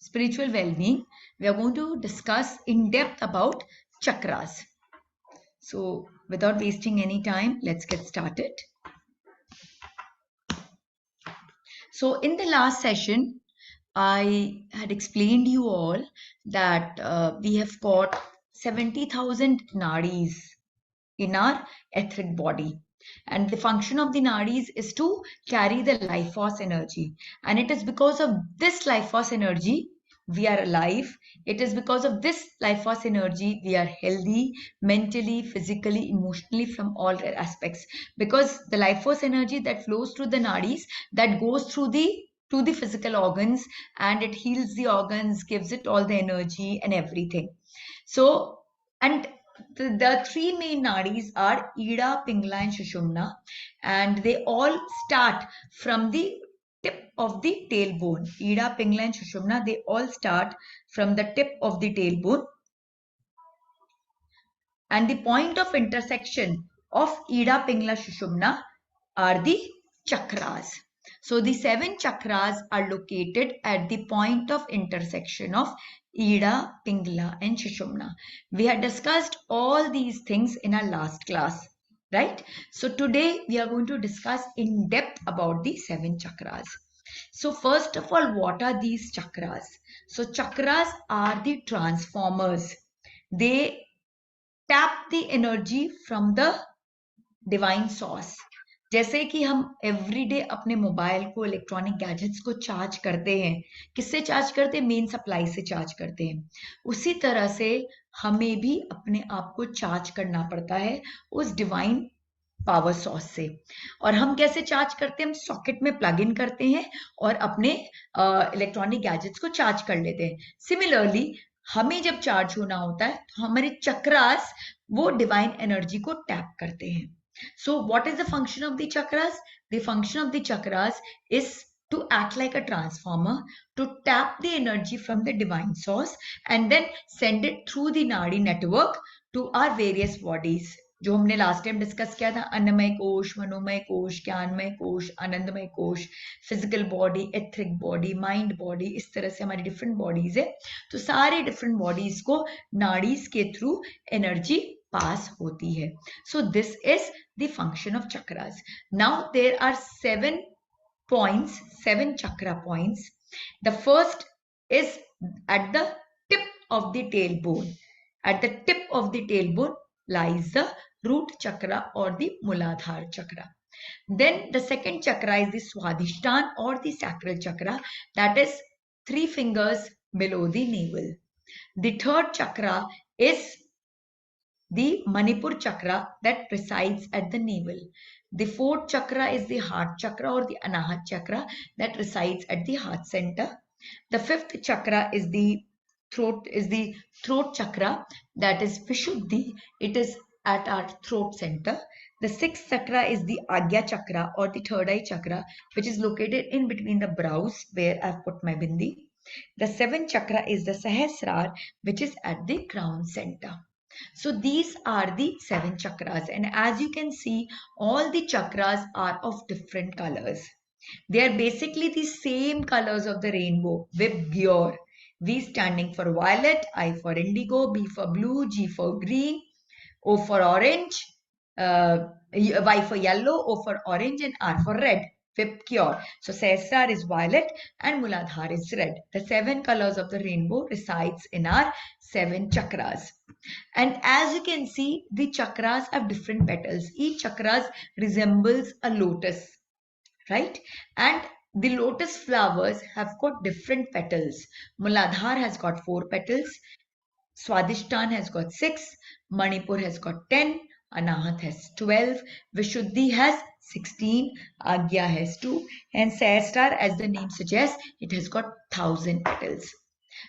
spiritual well-being, we are going to discuss in depth about chakras. So without wasting any time, let's get started. So in the last session, I had explained you all that we have got 70,000 nadis in our etheric body. And the function of the nadis is to carry the life force energy. And it is because of this life force energy we are alive. It is because of this life force energy we are healthy, mentally, physically, emotionally, from all aspects. Because the life force energy that flows through the nadis, that goes through to the physical organs, and it heals the organs, gives it all the energy and everything. So, and the three main nadis are Ida, Pingala, and Sushumna, and they all start from the tip of the tailbone. Ida, Pingala, and Sushumna, they all start from the tip of the tailbone. And the point of intersection of Ida, Pingala, Sushumna are the chakras. So the 7 chakras are located at the point of intersection of Ida, Pingala, and Sushumna. We had discussed all these things in our last class, right? So today we are going to discuss in depth about the 7 chakras. So first of all, what are these chakras? So chakras are the transformers. They tap the energy from the divine source. जैसे कि हम everyday अपने mobile को, electronic gadgets को charge करते हैं, किससे charge करते हैं? मेन सप्लाई से चार्ज करते हैं. उसी तरह से हमें भी अपने आप को चार्ज करना पड़ता है उस डिवाइन पावर सोर्स से. और हम कैसे चार्ज करते हैं? हम सॉकेट में प्लग इन करते हैं और अपने इलेक्ट्रॉनिक गैजेट्स को चार्ज कर लेते हैं. सिमिलरली हमें जब चार्ज होना होता है तो हमारे चक्रास वो डिवाइन एनर्जी को टैप करते हैं. So what is the function of the chakras? The function of the chakras is to act like a transformer, to tap the energy from the divine source and then send it through the nadi network to our various bodies. जो हमने last time discuss किया था, अन्नमय कोश, मनोमय कोश, ज्ञानमय कोश, आनंदमय कोश, physical body, etheric body, mind body, इस तरह से हमारी डिफरेंट बॉडीज है. तो सारे डिफरेंट बॉडीज को नाड़ीज के थ्रू एनर्जी पास होती है. So this is the function of chakras. Now there are 7 points, 7 chakra points. The first is at the tip of the tailbone. At the tip of the tailbone lies the root chakra or the Muladhara chakra. Then the second chakra is the Swadhisthana or the sacral chakra, that is 3 fingers below the navel. The third chakra is the Manipur chakra that resides at the navel. The fourth chakra is the heart chakra or the Anahat chakra that resides at the heart center. The fifth chakra is the throat chakra, that is Vishuddhi. It is at our throat center. The sixth chakra is the Agya chakra or the third eye chakra, which is located in between the brows where I've put my bindi. The seventh chakra is the Sahasrar, which is at the crown center. So these are the 7 chakras, and as you can see, all the chakras are of different colors. They are basically the same colors of the rainbow with Gyur. V standing for violet, I for indigo, B for blue, G for green, O for orange, Y for yellow, O for orange, and R for red. Pure. So Sahasrar is violet and Muladhara is red. The 7 colors of the rainbow resides in our 7 chakras. And as you can see, the chakras have different petals. Each chakras resembles a lotus, right? And the lotus flowers have got different petals. Muladhara has got 4 petals. Swadhisthana has got 6. Manipur has got 10. Anahat has 12. Vishuddhi has 16. Agya has 2. And Sahasrar, as the name suggests, it has got 1000 petals.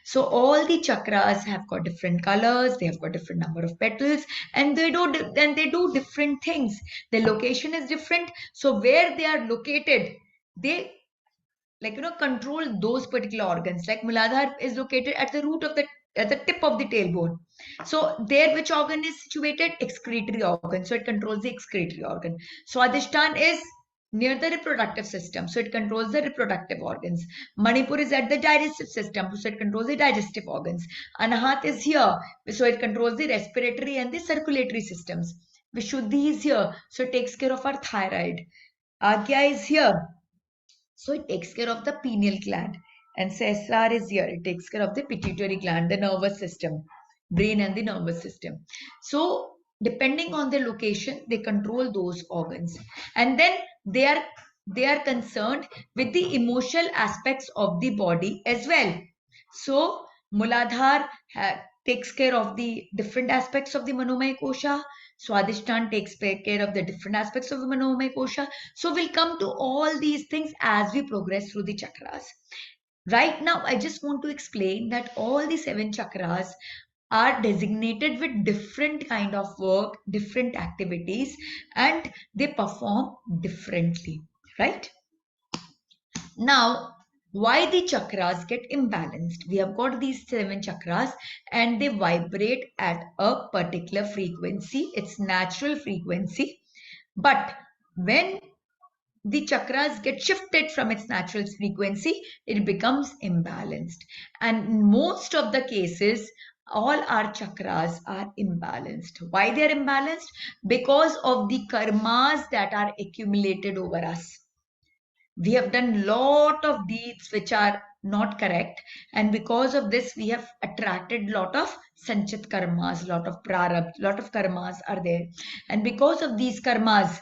So all the chakras have got different colors, they have got different number of petals, and they do different things. The location is different. So where they are located, they control those particular organs. Like Muladhara is located at the root of at the tip of the tailbone. So there which organ is situated? Excretory organ. So it controls the excretory organ. Swadhisthana is near the reproductive system, so it controls the reproductive organs. Manipur is at the digestive system, so it controls the digestive organs. Anahat is here, so it controls the respiratory and the circulatory systems. Vishuddhi is here, so it takes care of our thyroid. Agya is here, so it takes care of the pineal gland. And Sesar is here, it takes care of the pituitary gland, the nervous system, brain and the nervous system. So depending on the location, they control those organs. And then they are concerned with the emotional aspects of the body as well. So Muladhar takes care of the different aspects of the Manomaya Kosha. Swadhisthana takes care of the different aspects of the Manomaya Kosha. So we'll come to all these things as we progress through the chakras. Right now, I just want to explain that all the 7 chakras are designated with different kind of work, different activities, and they perform differently, right? Now, why the chakras get imbalanced? We have got these 7 chakras and they vibrate at a particular frequency. It's natural frequency. But when the chakras get shifted from its natural frequency, it becomes imbalanced. And in most of the cases, all our chakras are imbalanced. Why they are imbalanced? Because of the karmas that are accumulated over us. We have done lot of deeds which are not correct, and because of this we have attracted lot of sanchit karmas, lot of prarabdha, lot of karmas are there, and because of these karmas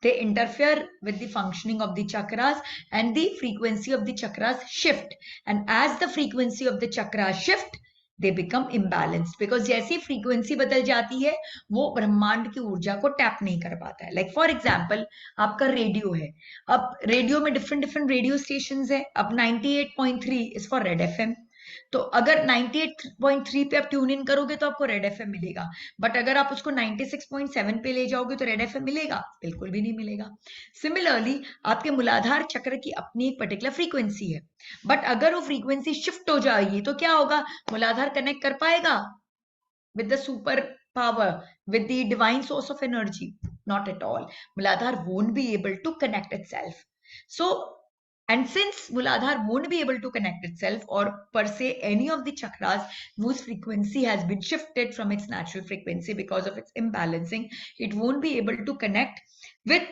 they interfere with the functioning of the chakras and the frequency of the chakras shift, and as the frequency of the chakras shift they become imbalanced, because जैसी frequency बदल जाती है वो ब्रह्मांड की ऊर्जा को tap नहीं कर पाता है. Like for example, आपका रेडियो है, अब रेडियो में different रेडियो स्टेशंस है. अब 98.3 is for रेड एफएम, तो अगर 98.3 पे आप ट्यून इन करोगे तो आपको रेड एफएम मिलेगा, बट अगर आप उसको 96.7 पे ले जाओगे तो रेड एफएम मिलेगा? बिल्कुल भी नहीं मिलेगा. सिमिलरली आपके मूलाधार चक्र की अपनी एक पर्टिकुलर फ्रीक्वेंसी है, बट अगर वो फ्रीक्वेंसी शिफ्ट हो जाएगी तो क्या होगा? मूलाधार कनेक्ट कर पाएगा with the super power, with the divine source of energy? Not at all. Muladhar won't be able to connect itself. So, and since Muladhar won't be able to connect itself, or per se any of the chakras whose frequency has been shifted from its natural frequency because of its imbalancing, it won't be able to connect with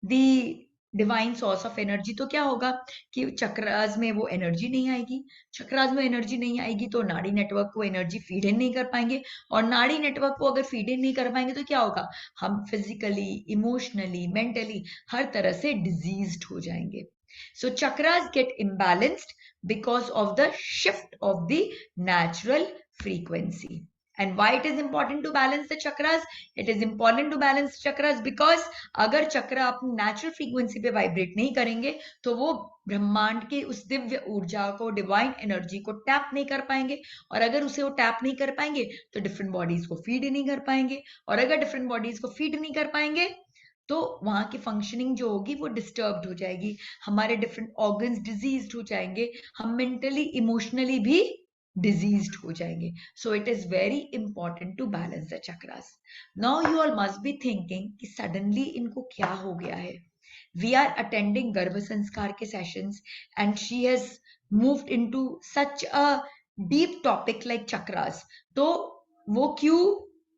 the divine source of energy. तो क्या होगा कि चक्रास में वो energy नहीं आएगी. चक्रास में energy नहीं आएगी तो नाड़ी नेटवर्क को एनर्जी फीड इन नहीं कर पाएंगे, और नाड़ी नेटवर्क को अगर फीड इन नहीं कर पाएंगे तो क्या होगा? हम फिजिकली, इमोशनली, मेंटली हर तरह से डिजीज्ड हो जाएंगे. So chakras get imbalanced because of the shift of the natural frequency. And why it is important to balance the chakras? It is important to balance chakras because अगर चक्र अपनी natural frequency पे vibrate नहीं करेंगे तो वो ब्रह्मांड की उस दिव्य ऊर्जा को, डिवाइन एनर्जी को टैप नहीं कर पाएंगे, और अगर उसे वो टैप नहीं कर पाएंगे तो डिफरेंट बॉडीज को फीड नहीं कर पाएंगे, और अगर डिफरेंट बॉडीज को फीड नहीं कर पाएंगे तो वहां की फंक्शनिंग जो होगी वो डिस्टर्ब्ड हो जाएगी, हमारे डिफरेंट ऑर्गन्स डिजीज्ड हो जाएंगे, हम मेंटली, इमोशनली भी डिजीज्ड हो जाएंगे. So it is very important to balance the chakras. Now you all must be thinking कि सडनली इनको क्या हो गया है. वी आर अटेंडिंग गर्भ संस्कार के sessions and she has moved into such a deep topic like chakras. तो वो क्यों,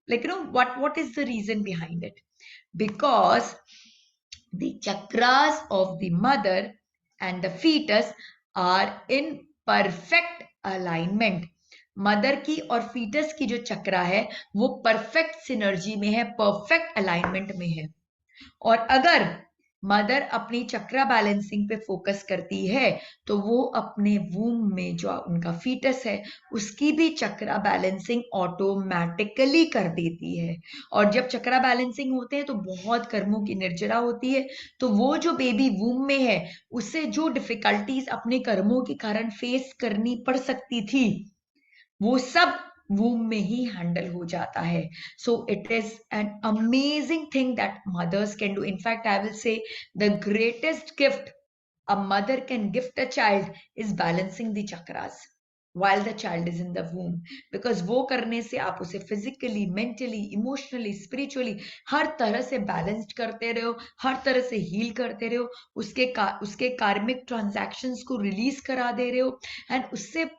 like you know, what is the reason behind it? Because the chakras of the mother and the fetus are in perfect alignment. Mother की और foetus की जो चक्रा है वो perfect synergy में है, परफेक्ट अलाइनमेंट में है. और अगर मदर अपनी चक्रा बैलेंसिंग पे फोकस करती है तो वो अपने वूम में जो उनका फीटस है उसकी भी चक्रा बैलेंसिंग ऑटोमेटिकली कर देती है. और जब चक्रा बैलेंसिंग होते हैं तो बहुत कर्मों की निर्जरा होती है, तो वो जो बेबी वूम में है उसे जो डिफिकल्टीज अपने कर्मों के कारण फेस करनी पड़ सकती थी वो सब womb में ही हैंडल हो जाता है. So it is an amazing thing that mothers can do. In fact, I will say the greatest gift a mother can gift a child is balancing the chakras. while the child is in the womb, because वो करने से आप उसे physically, mentally, emotionally, spiritually हर तरह से balanced करते रहो, हर तरह से heal करते रहो, उसके karmic transactions को release करा दे रहे हो, and उससे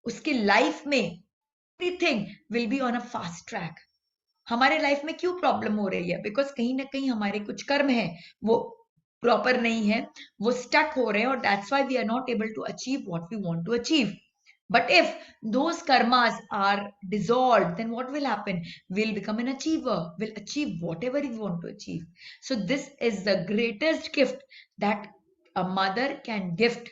उसके life में everything will be on a fast track. हमारे लाइफ में क्यों प्रॉब्लम हो रही है? बिकॉज कहीं ना कहीं हमारे कुछ कर्म है वो प्रॉपर नहीं है, वो स्टक हो रहे हैं, और that's why we are not able to achieve what we want to achieve. But if those karmas are dissolved, then what will happen? We'll become an achiever. We'll achieve whatever we want to achieve. So this is the greatest gift that a mother can gift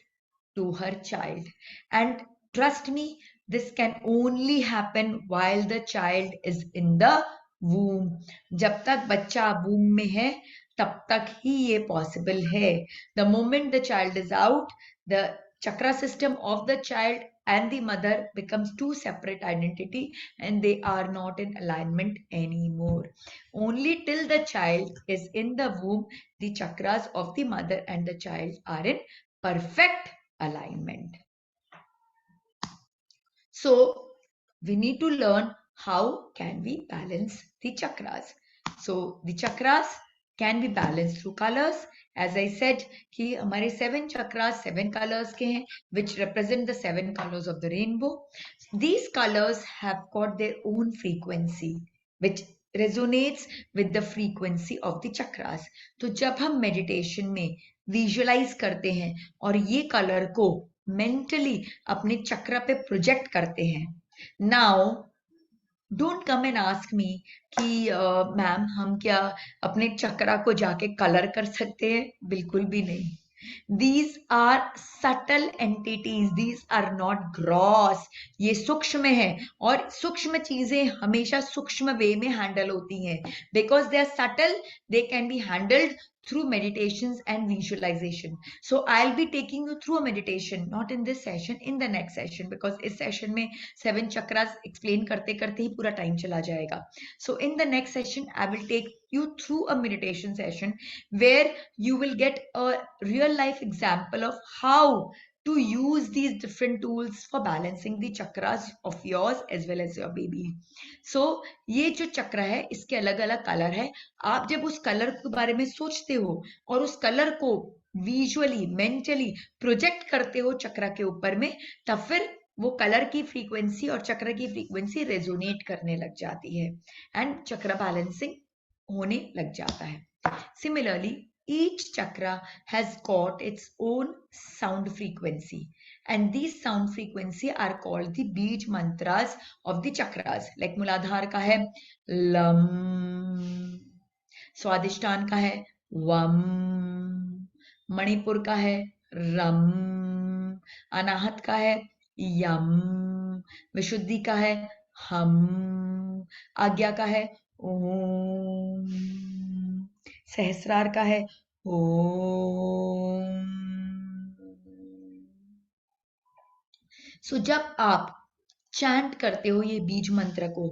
to her child. And trust me, this can only happen while the child is in the womb. जब तक बच्चा womb में है तब तक ही ये possible है. The moment the child is out, the chakra system of the child and the mother becomes two separate identity, and they are not in alignment anymore. Only till the child is in the womb, the chakras of the mother and the child are in perfect alignment. So we need to learn how can we balance the chakras. So the chakras can be balanced through colors. As I said कि हमारे 7 chakras 7 colors के हैं, which represent the 7 colors of the rainbow. These colors have got their own frequency which resonates with the frequency of the chakras. तो जब हम meditation में visualize करते हैं और ये color को mentally अपने चक्र पे प्रोजेक्ट करते हैं, now don't come and ask me कि मैम हम क्या अपने चक्रा को जाके कलर कर सकते हैं? बिल्कुल भी नहीं. These are subtle entities, these are not gross. ये सूक्ष्म है, और सूक्ष्म चीजें हमेशा सूक्ष्म वे में हैंडल होती हैं. Because they are subtle, they can be handled through meditations and visualization. So I'll be taking you through a meditation, not in this session, in the next session, because इस session में 7 chakras explain करते करते ही पूरा time चला जाएगा. So in the next session, I will take you through a meditation session where you will get a real life example of how to use these different tools for balancing the chakras of yours as well as your baby. So ये जो चक्र है इसके अलग अलग colour है. आप जब उस कलर के बारे में सोचते हो और उस कलर को विजुअली मेंटली प्रोजेक्ट करते हो चक्र के ऊपर में, तब फिर वो कलर की फ्रीक्वेंसी और चक्र की फ्रीक्वेंसी रेजोनेट करने लग जाती है एंड चक्र बैलेंसिंग होने लग जाता है. Similarly, each chakra has got its own sound frequency, and these sound frequency are called the beej mantras of the chakras. Like Muladhar का है lam, स्वादिष्टान का है वम, मणिपुर का है रम, अनाहत का है यम, विशुद्धि का है हम, आज्ञा का है ओम, सहस्रार का है ओम. सो जब आप चैंट करते हो ये बीज मंत्र को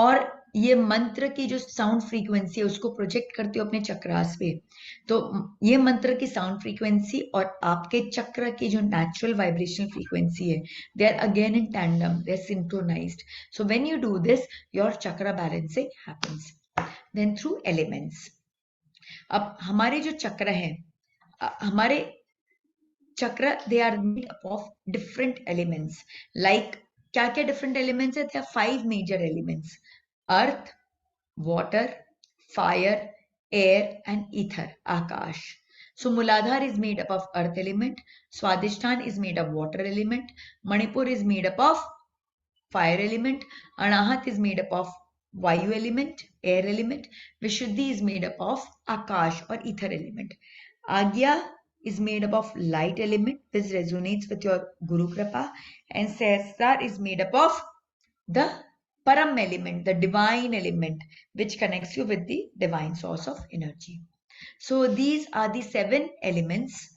और ये मंत्र की जो साउंड फ्रीक्वेंसी है उसको प्रोजेक्ट करते हो अपने चक्रास पे, तो ये मंत्र की साउंड फ्रीक्वेंसी और आपके चक्र की जो नेचुरल वाइब्रेशनल फ्रीक्वेंसी है, they are again in tandem, they are synchronised. So when you do this, your chakra balancing happens. Then through elements. अब हमारे जो चक्र हैं, हमारे chakra they are made up of different elements. Like क्या क्या डिफरेंट एलिमेंट्स है? There are 5 major elements: earth, water, fire, air and ether, akash. So Muladhar is made up of earth element, Swadhisthana is made of water element, Manipur is made up of fire element, Anahat is made up of Vayu element, air element, Vishuddhi is made up of Akash or ether element. Agya is made up of light element, which resonates with your Guru Kripa, and Sehasrar is made up of the Param element, the divine element, which connects you with the divine source of energy. So these are the 7 elements.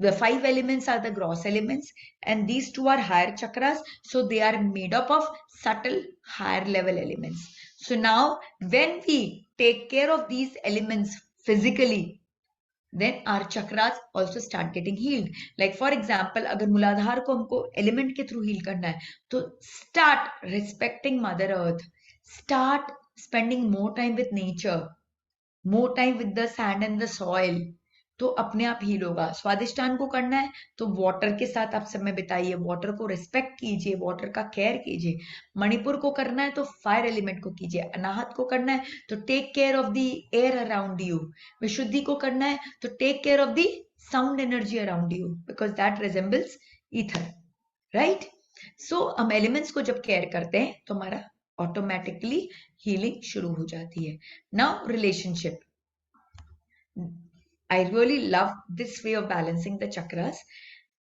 The 5 elements are the gross elements, and these 2 are higher chakras. So they are made up of subtle higher level elements. So now when we take care of these elements physically, then our chakras also start getting healed. Like for example, अगर मूलाधार को हमको element के through heal करना है, तो start respecting Mother Earth, start spending more time with nature, more time with the sand and the soil, तो अपने आप हील होगा. स्वादिष्टान को करना है तो वाटर के साथ आप समय बिताइए, वाटर को रिस्पेक्ट कीजिए, वाटर का केयर कीजिए. मणिपुर को करना है तो फायर एलिमेंट को कीजिए. अनाहत को करना है तो take care of the air around you. Vishuddhi को करना है तो take care of the sound energy around you, because that resembles ether, right. So हम एलिमेंट्स को जब केयर करते हैं तो हमारा ऑटोमेटिकली हीलिंग शुरू हो जाती है. Now relationship. I really love this way of balancing the chakras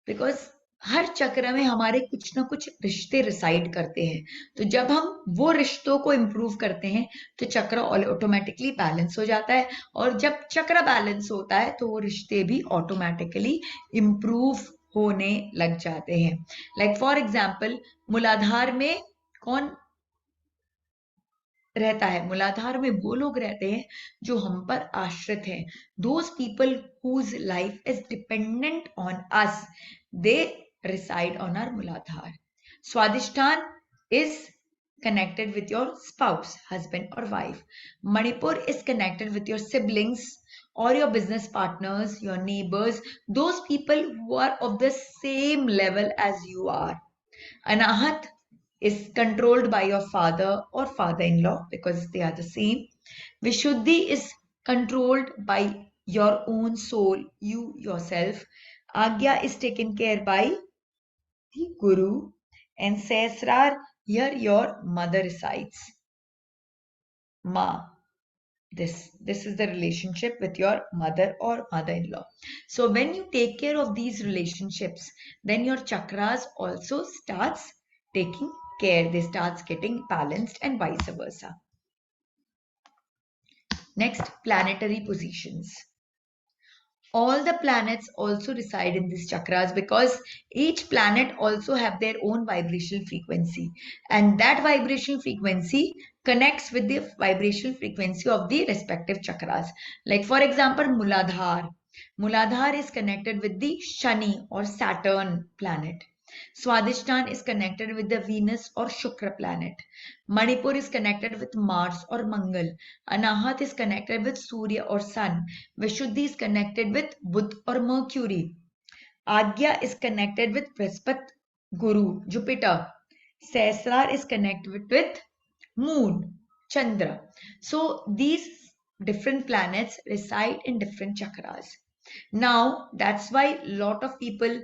because हर चक्र में हमारे कुछ ना कुछ रिश्ते रिसाइड करते हैं. तो जब हम वो रिश्तों को इम्प्रूव करते हैं तो चक्र ऑटोमेटिकली बैलेंस हो जाता है, और जब चक्र बैलेंस होता है तो वो रिश्ते भी ऑटोमेटिकली इम्प्रूव होने लग जाते हैं. लाइक फॉर एग्जाम्पल, मूलाधार में कौन रहता है? मूलाधार में वो लोग रहते हैं जो हम पर आश्रित हैं. Those people whose life is dependent on us, they reside on our Muladhar. Swadhisthana is connected with your spouse, husband or wife. Manipur is connected with your siblings or your business partners, your neighbors, those people who are of the same level as you are. Anahat is controlled by your father or father-in-law because they are the same. Vishuddhi is controlled by your own soul, you yourself. Agya is taken care by the Guru, and Sehasrar, here your mother resides. Ma. This is the relationship with your mother or mother-in-law. So when you take care of these relationships, then your chakras also starts taking care. They starts getting balanced and vice versa. Next, planetary positions. All the planets also reside in these chakras because each planet also have their own vibrational frequency, and that vibrational frequency connects with the vibrational frequency of the respective chakras. Like for example, Muladhar is connected with the Shani or Saturn planet. Swadhisthana is connected with the Venus or Shukra planet. Manipur is connected with Mars or Mangal. Anahat is connected with Surya or Sun. Vishuddhi is connected with Buddha or Mercury. Agya is connected with Brihaspati, Guru, Jupiter. Sehasrar is connected with Moon, Chandra. So these different planets reside in different chakras. Now that's why lot of people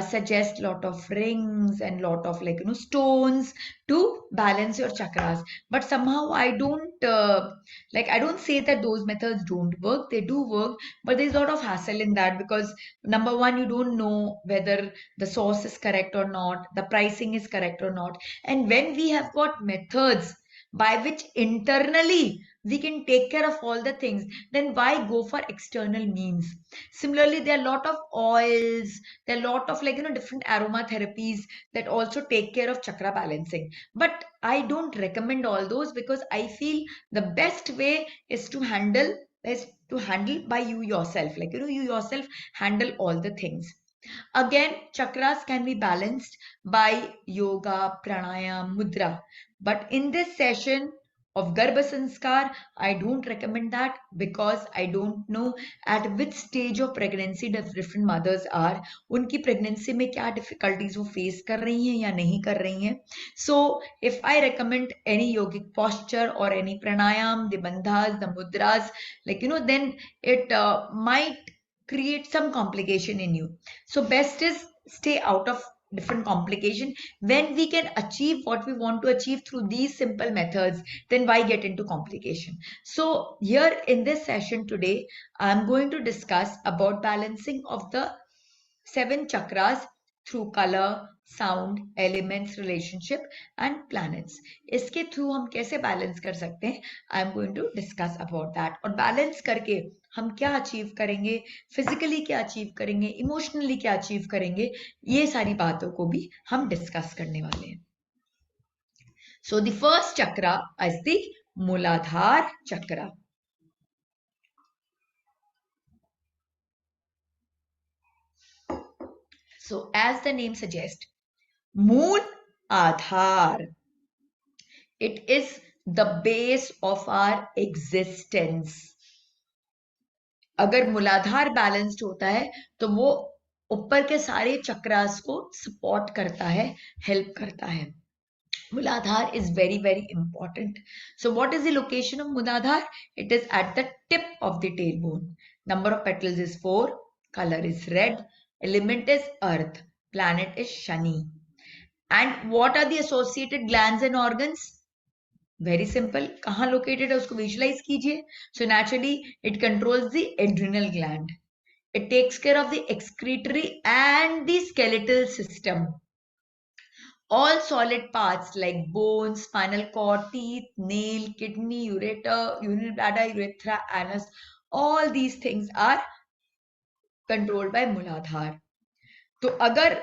suggest lot of rings and lot of stones to balance your chakras, but somehow I don't I don't say that those methods don't work. They do work, but there's a lot of hassle in that because number one, you don't know whether the source is correct or not, the pricing is correct or not, and when we have got methods by which internally we can take care of all the things, then why go for external means? Similarly, there are a lot of oils, there are a lot of different aromatherapies that also take care of chakra balancing. But I don't recommend all those because I feel the best way is to handle by you yourself. You yourself handle all the things. Again, chakras can be balanced by yoga, pranayam, mudra. But in this session of Garbha Sanskar, I don't recommend that because I don't know at which stage of pregnancy different mothers are. उनकी pregnancy में क्या difficulties वो face कर रही हैं या नहीं कर रही हैं. So if I recommend any yogic posture or any pranayam, the bandhas, the mudras, then it might create some complication in you. So best is stay out of different complication. When we can achieve what we want to achieve through these simple methods, then why get into complication? So here in this session today, I'm going to discuss about balancing of the 7 chakras through color, sound, elements, relationship and planets. इसके through हम कैसे balance कर सकते हैं, I am going to discuss about that. और balance करके हम क्या अचीव करेंगे, फिजिकली क्या अचीव करेंगे, इमोशनली क्या अचीव करेंगे, ये सारी बातों को भी हम डिस्कस करने वाले हैं. So the first chakra is the मूलाधार चक्रा. So as the name suggests, Mool Aadhar. It is the base of our existence. अगर मूलाधार बैलेंस्ड होता है तो वो ऊपर के सारे चक्रास को सपोर्ट करता है, हेल्प करता है. Muladhar is very, very important. So what is the location of Muladhar? It is at the tip of the tailbone. Number of petals is 4. Color is red. Element is earth. Planet is Shani. And what are the associated glands and organs? Very simple. कहाँ located है उसको visualize कीजिए. So naturally it controls the adrenal gland. It takes care of the excretory and the skeletal system. All solid parts like bones, spinal cord, teeth, nail, kidney, ureter, urinary bladder, urethra, anus, all these things are controlled by Muladhar. तो अगर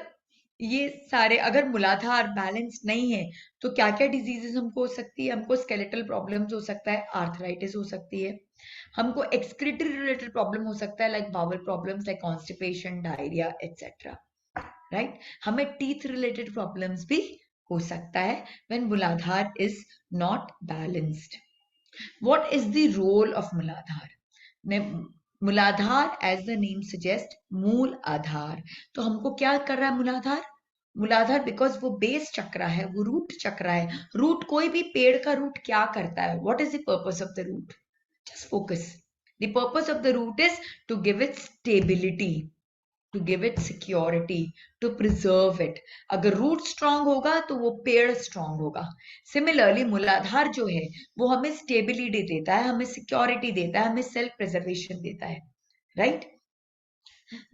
ये सारे अगर मूलाधार balance नहीं है तो क्या क्या डिजीजेस हमको हो सकती है? हमको स्केलेटल प्रॉब्लम्स हो सकता है, आर्थराइटिस हो सकती है, हमको एक्सक्रीटरी रिलेटेड प्रॉब्लम हो सकता है like bowel problems like constipation, diarrhoea etcetera, right. हमें टीथ रिलेटेड प्रॉब्लम्स भी हो सकता है when Muladhara is not balanced. What is the role of Muladhara? Muladhara as the name suggest, मूल आधार. तो हमको क्या कर रहा है मूलाधार? मूलाधार बिकॉज वो बेस चक्र है, वो रूट चक्र है. रूट, कोई भी पेड़ का रूट क्या करता है? What is the purpose of the root? Just focus. The purpose of the root is to give it stability, to give it security, to preserve it. अगर रूट स्ट्रांग होगा तो वो पेड़ स्ट्रांग होगा. सिमिलरली मूलाधार जो है वो हमें स्टेबिलिटी देता है, हमें सिक्योरिटी देता है, हमें सेल्फ प्रिजर्वेशन देता है, राइट.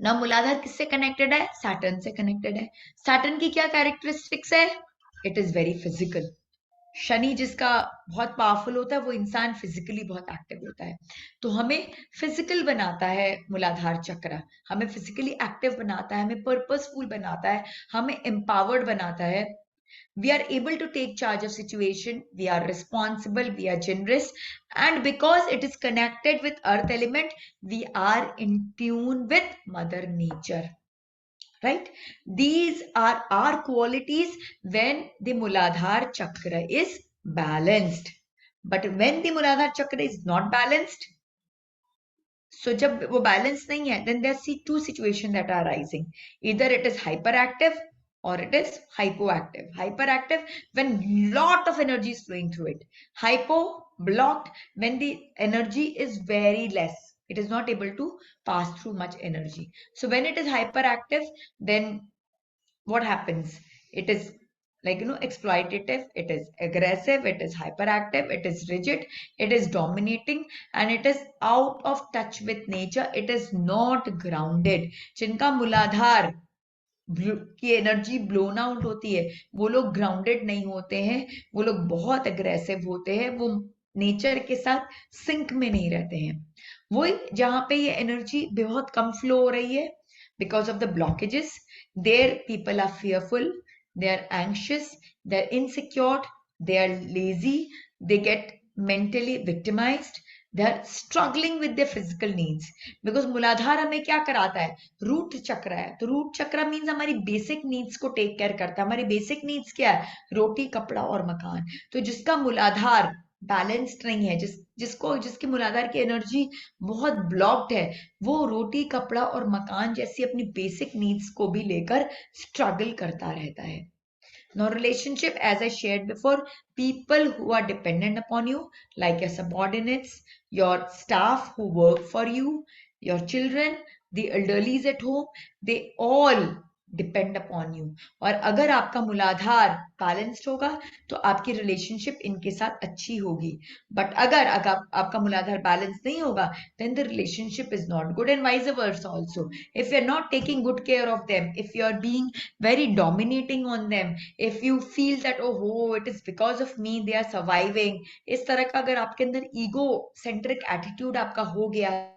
ना मूलाधार किससे कनेक्टेड है? सैटर्न से कनेक्टेड है. सैटर्न की क्या कैरेक्टरिस्टिक्स है? It is very physical. Shani जिसका बहुत पावरफुल होता है वो इंसान फिजिकली बहुत एक्टिव होता है. तो हमें फिजिकल बनाता है मूलाधार चक्र, हमें फिजिकली एक्टिव बनाता है, हमें पर्पसफुल बनाता है, हमें एम्पावर्ड बनाता है. We are able to take charge of situation, we are responsible, we are generous, and because it is connected with earth element, we are in tune with mother nature. Right? These are our qualities when the Muladhar Chakra is balanced. But when the Muladhar Chakra is not balanced, so जब वो balance नहीं है, then there are two situations that are arising. Either it is hyperactive or it is hypoactive. Hyperactive when lot of energy is flowing through it. Hypo, blocked when the energy is very less. It is not able to pass through much energy. So when it is hyperactive, then what happens? It is like, exploitative, it is aggressive, it is hyperactive, it is rigid, it is dominating, and it is out of touch with nature. It is not grounded. जिनका मूलाधार की energy blown out होती है वो लोग grounded नहीं होते हैं, वो लोग बहुत अग्रेसिव होते हैं, वो नेचर के साथ सिंक में नहीं रहते हैं. वही जहां पे ये एनर्जी बहुत कम फ्लो हो रही है because of the blockages, there people are fearful, they are anxious, they are insecure, they are lazy, they get mentally victimized, they are struggling with their physical needs. Because मूलाधार हमें क्या कराता है? Root चक्र है. तो रूट चक्र means हमारी बेसिक नीड्स को टेक केयर करता है. हमारी बेसिक नीड्स क्या है? रोटी, कपड़ा और मकान. तो जिसका मूलाधार बैलेंस्ड नहीं है, जिसकी मूलाधार की एनर्जी बहुत ब्लॉक्ड है, वो रोटी, कपड़ा और मकान जैसी अपनी बेसिक नीड्स को भी लेकर स्ट्रगल करता रहता है. Now, relationship, as I shared before, people who are dependent upon you, like your subordinates, your staff who work for you, your children, the elderlies at home, they all depend upon you. और अगर आपका मूलाधार balanced होगा तो आपकी relationship इनके साथ अच्छी होगी. बट अगर आपका मूलाधार बैलेंस नहीं होगा, then the relationship is not good, and vice versa also. If you're not taking good care of them, if you're being very dominating on them, if you feel that oh it is because of me they are surviving, इस तरह का अगर आपके अंदर ego centric attitude आपका हो गया,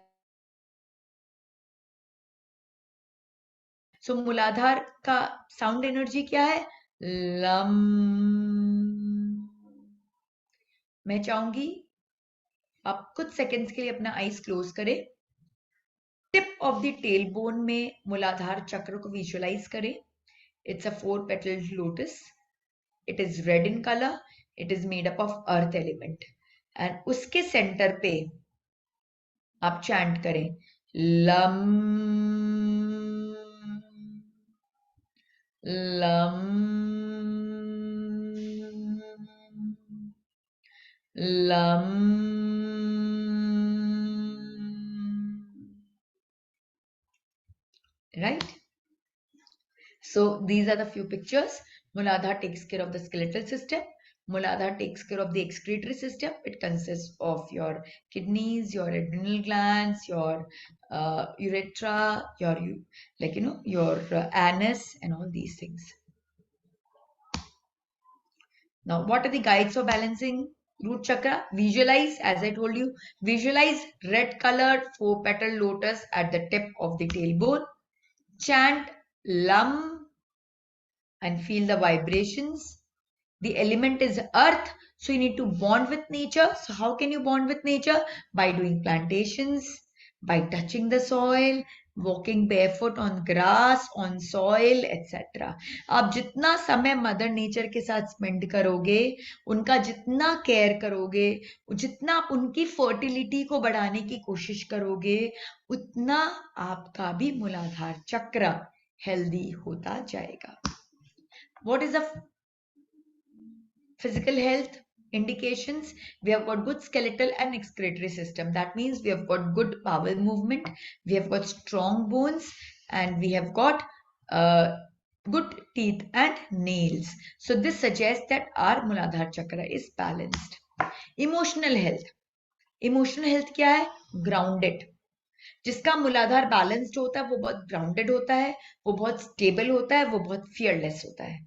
सो मूलाधार का साउंड एनर्जी क्या है? लम. मैं चाहूंगी आप कुछ सेकंड्स के लिए अपना आईज क्लोज करें. टिप ऑफ द टेलबोन में मूलाधार चक्र को विजुअलाइज करें. It's a 4-petaled lotus. It is red in color. It is made up of earth element. And उसके सेंटर पे आप चैंट करें lump lump lump. Right? So these are the few pictures. Muladhara takes care of the skeletal system. Muladhara takes care of the excretory system. It consists of your kidneys, your adrenal glands, your urethra, your anus, and all these things. Now, what are the guides for balancing root chakra? Visualize, as I told you, visualize red colored 4-petal lotus at the tip of the tailbone. Chant Lam and feel the vibrations. The element is earth, so you need to bond with nature. So how can you bond with nature? By doing plantations, by touching the soil, walking barefoot on grass, on soil, etc. आप जितना समय mother nature के साथ spend करोगे, उनका जितना care करोगे, जितना आप उनकी फर्टिलिटी को बढ़ाने की कोशिश करोगे, उतना आपका भी मूलाधार चक्र हेल्दी होता जाएगा. What is the physical health indications? We have got good skeletal and excretory system. That means we have got good bowel movement, we have got strong bones, and we have got good teeth and nails. So this suggests that our Muladhara chakra is balanced. Emotional health. Emotional health क्या है? Grounded. जिसका मूलाधार balanced होता है वो बहुत grounded होता है, वो बहुत स्टेबल होता है, वो बहुत फियरलेस होता है.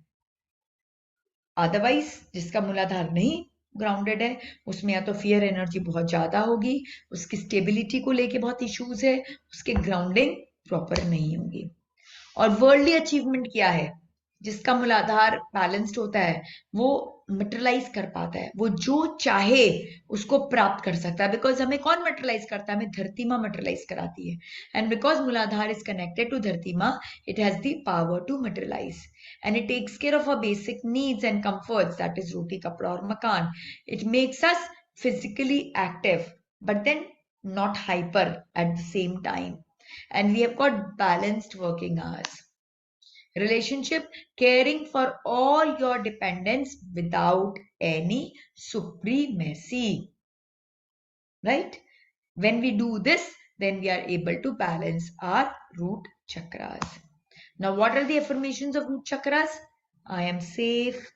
अदरवाइज जिसका मूलाधार नहीं ग्राउंडेड है, उसमें या तो फियर एनर्जी बहुत ज्यादा होगी, उसकी स्टेबिलिटी को लेके बहुत इश्यूज है, उसके ग्राउंडिंग प्रॉपर नहीं होगी. और वर्ल्डली अचीवमेंट क्या है? जिसका मूलाधार बैलेंस्ड होता है वो मटेरियलाइज कर पाता है, वो जो चाहे उसको प्राप्त कर सकता है. बिकॉज हमें कौन मटेरियलाइज करता है? हमें धरती माँ मटेरियलाइज कराती है. And because Muladhara is connected to Dharti Maa, it has the power to materialise. And it takes care of our basic needs and comforts, that is roti, kapda or makan. It makes us physically active, but then not hyper at the same time. And we have got balanced working hours. Relationship, caring for all your dependents without any supremacy. Right? When we do this, then we are able to balance our root chakras. Now, what are the affirmations of root chakras? I am safe,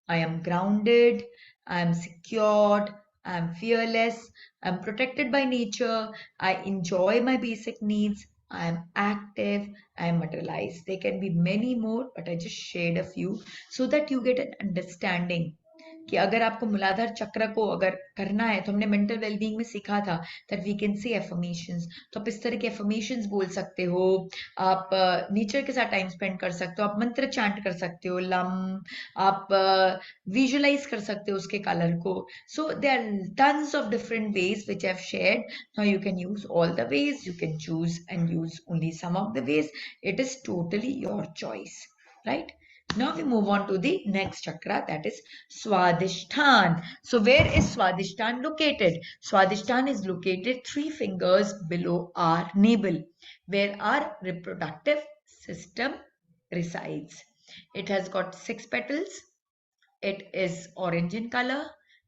I am grounded, I am secured, I am fearless, I am protected by nature, I enjoy my basic needs, I am active, I am materialized. There can be many more, but I just shared a few so that you get an understanding कि अगर आपको मूलाधार चक्र को अगर करना है, तो हमने मेंटल वेलबींग में सीखा था that we can say affirmations. तो आप इस तरह के एफर्मेशंस बोल सकते हो, आप नेचर के साथ टाइम स्पेंड कर सकते हो, आप मंत्र चैंट कर सकते हो, लम, आप विजुअलाइज कर सकते हो उसके कलर को. So they are tons of different ways which I have shared. Now you can use all the ways, you can choose and use only some of the ways. It is totally your choice, right? Now we move on to the next chakra, that is Swadhisthana. So where is Swadhisthana located? Swadhisthana is located 3 fingers below our navel, where our reproductive system resides. It has got 6 petals. It is orange in color.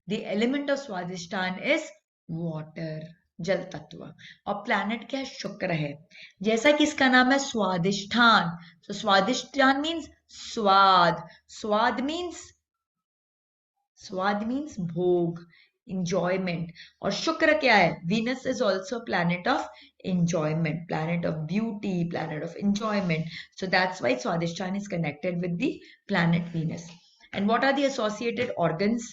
The element of Swadhisthana is water, जल तत्व. और planet क्या है? शुक्र है. जैसा कि इसका नाम है स्वादिष्ठान, so स्वादिष्ठान means स्वाद. स्वाद means भोग, enjoyment. और शुक्र क्या है? Venus is also a planet of enjoyment, planet of beauty, planet of enjoyment. So that's why Swadhisthana is connected with the planet Venus. And what are the associated organs?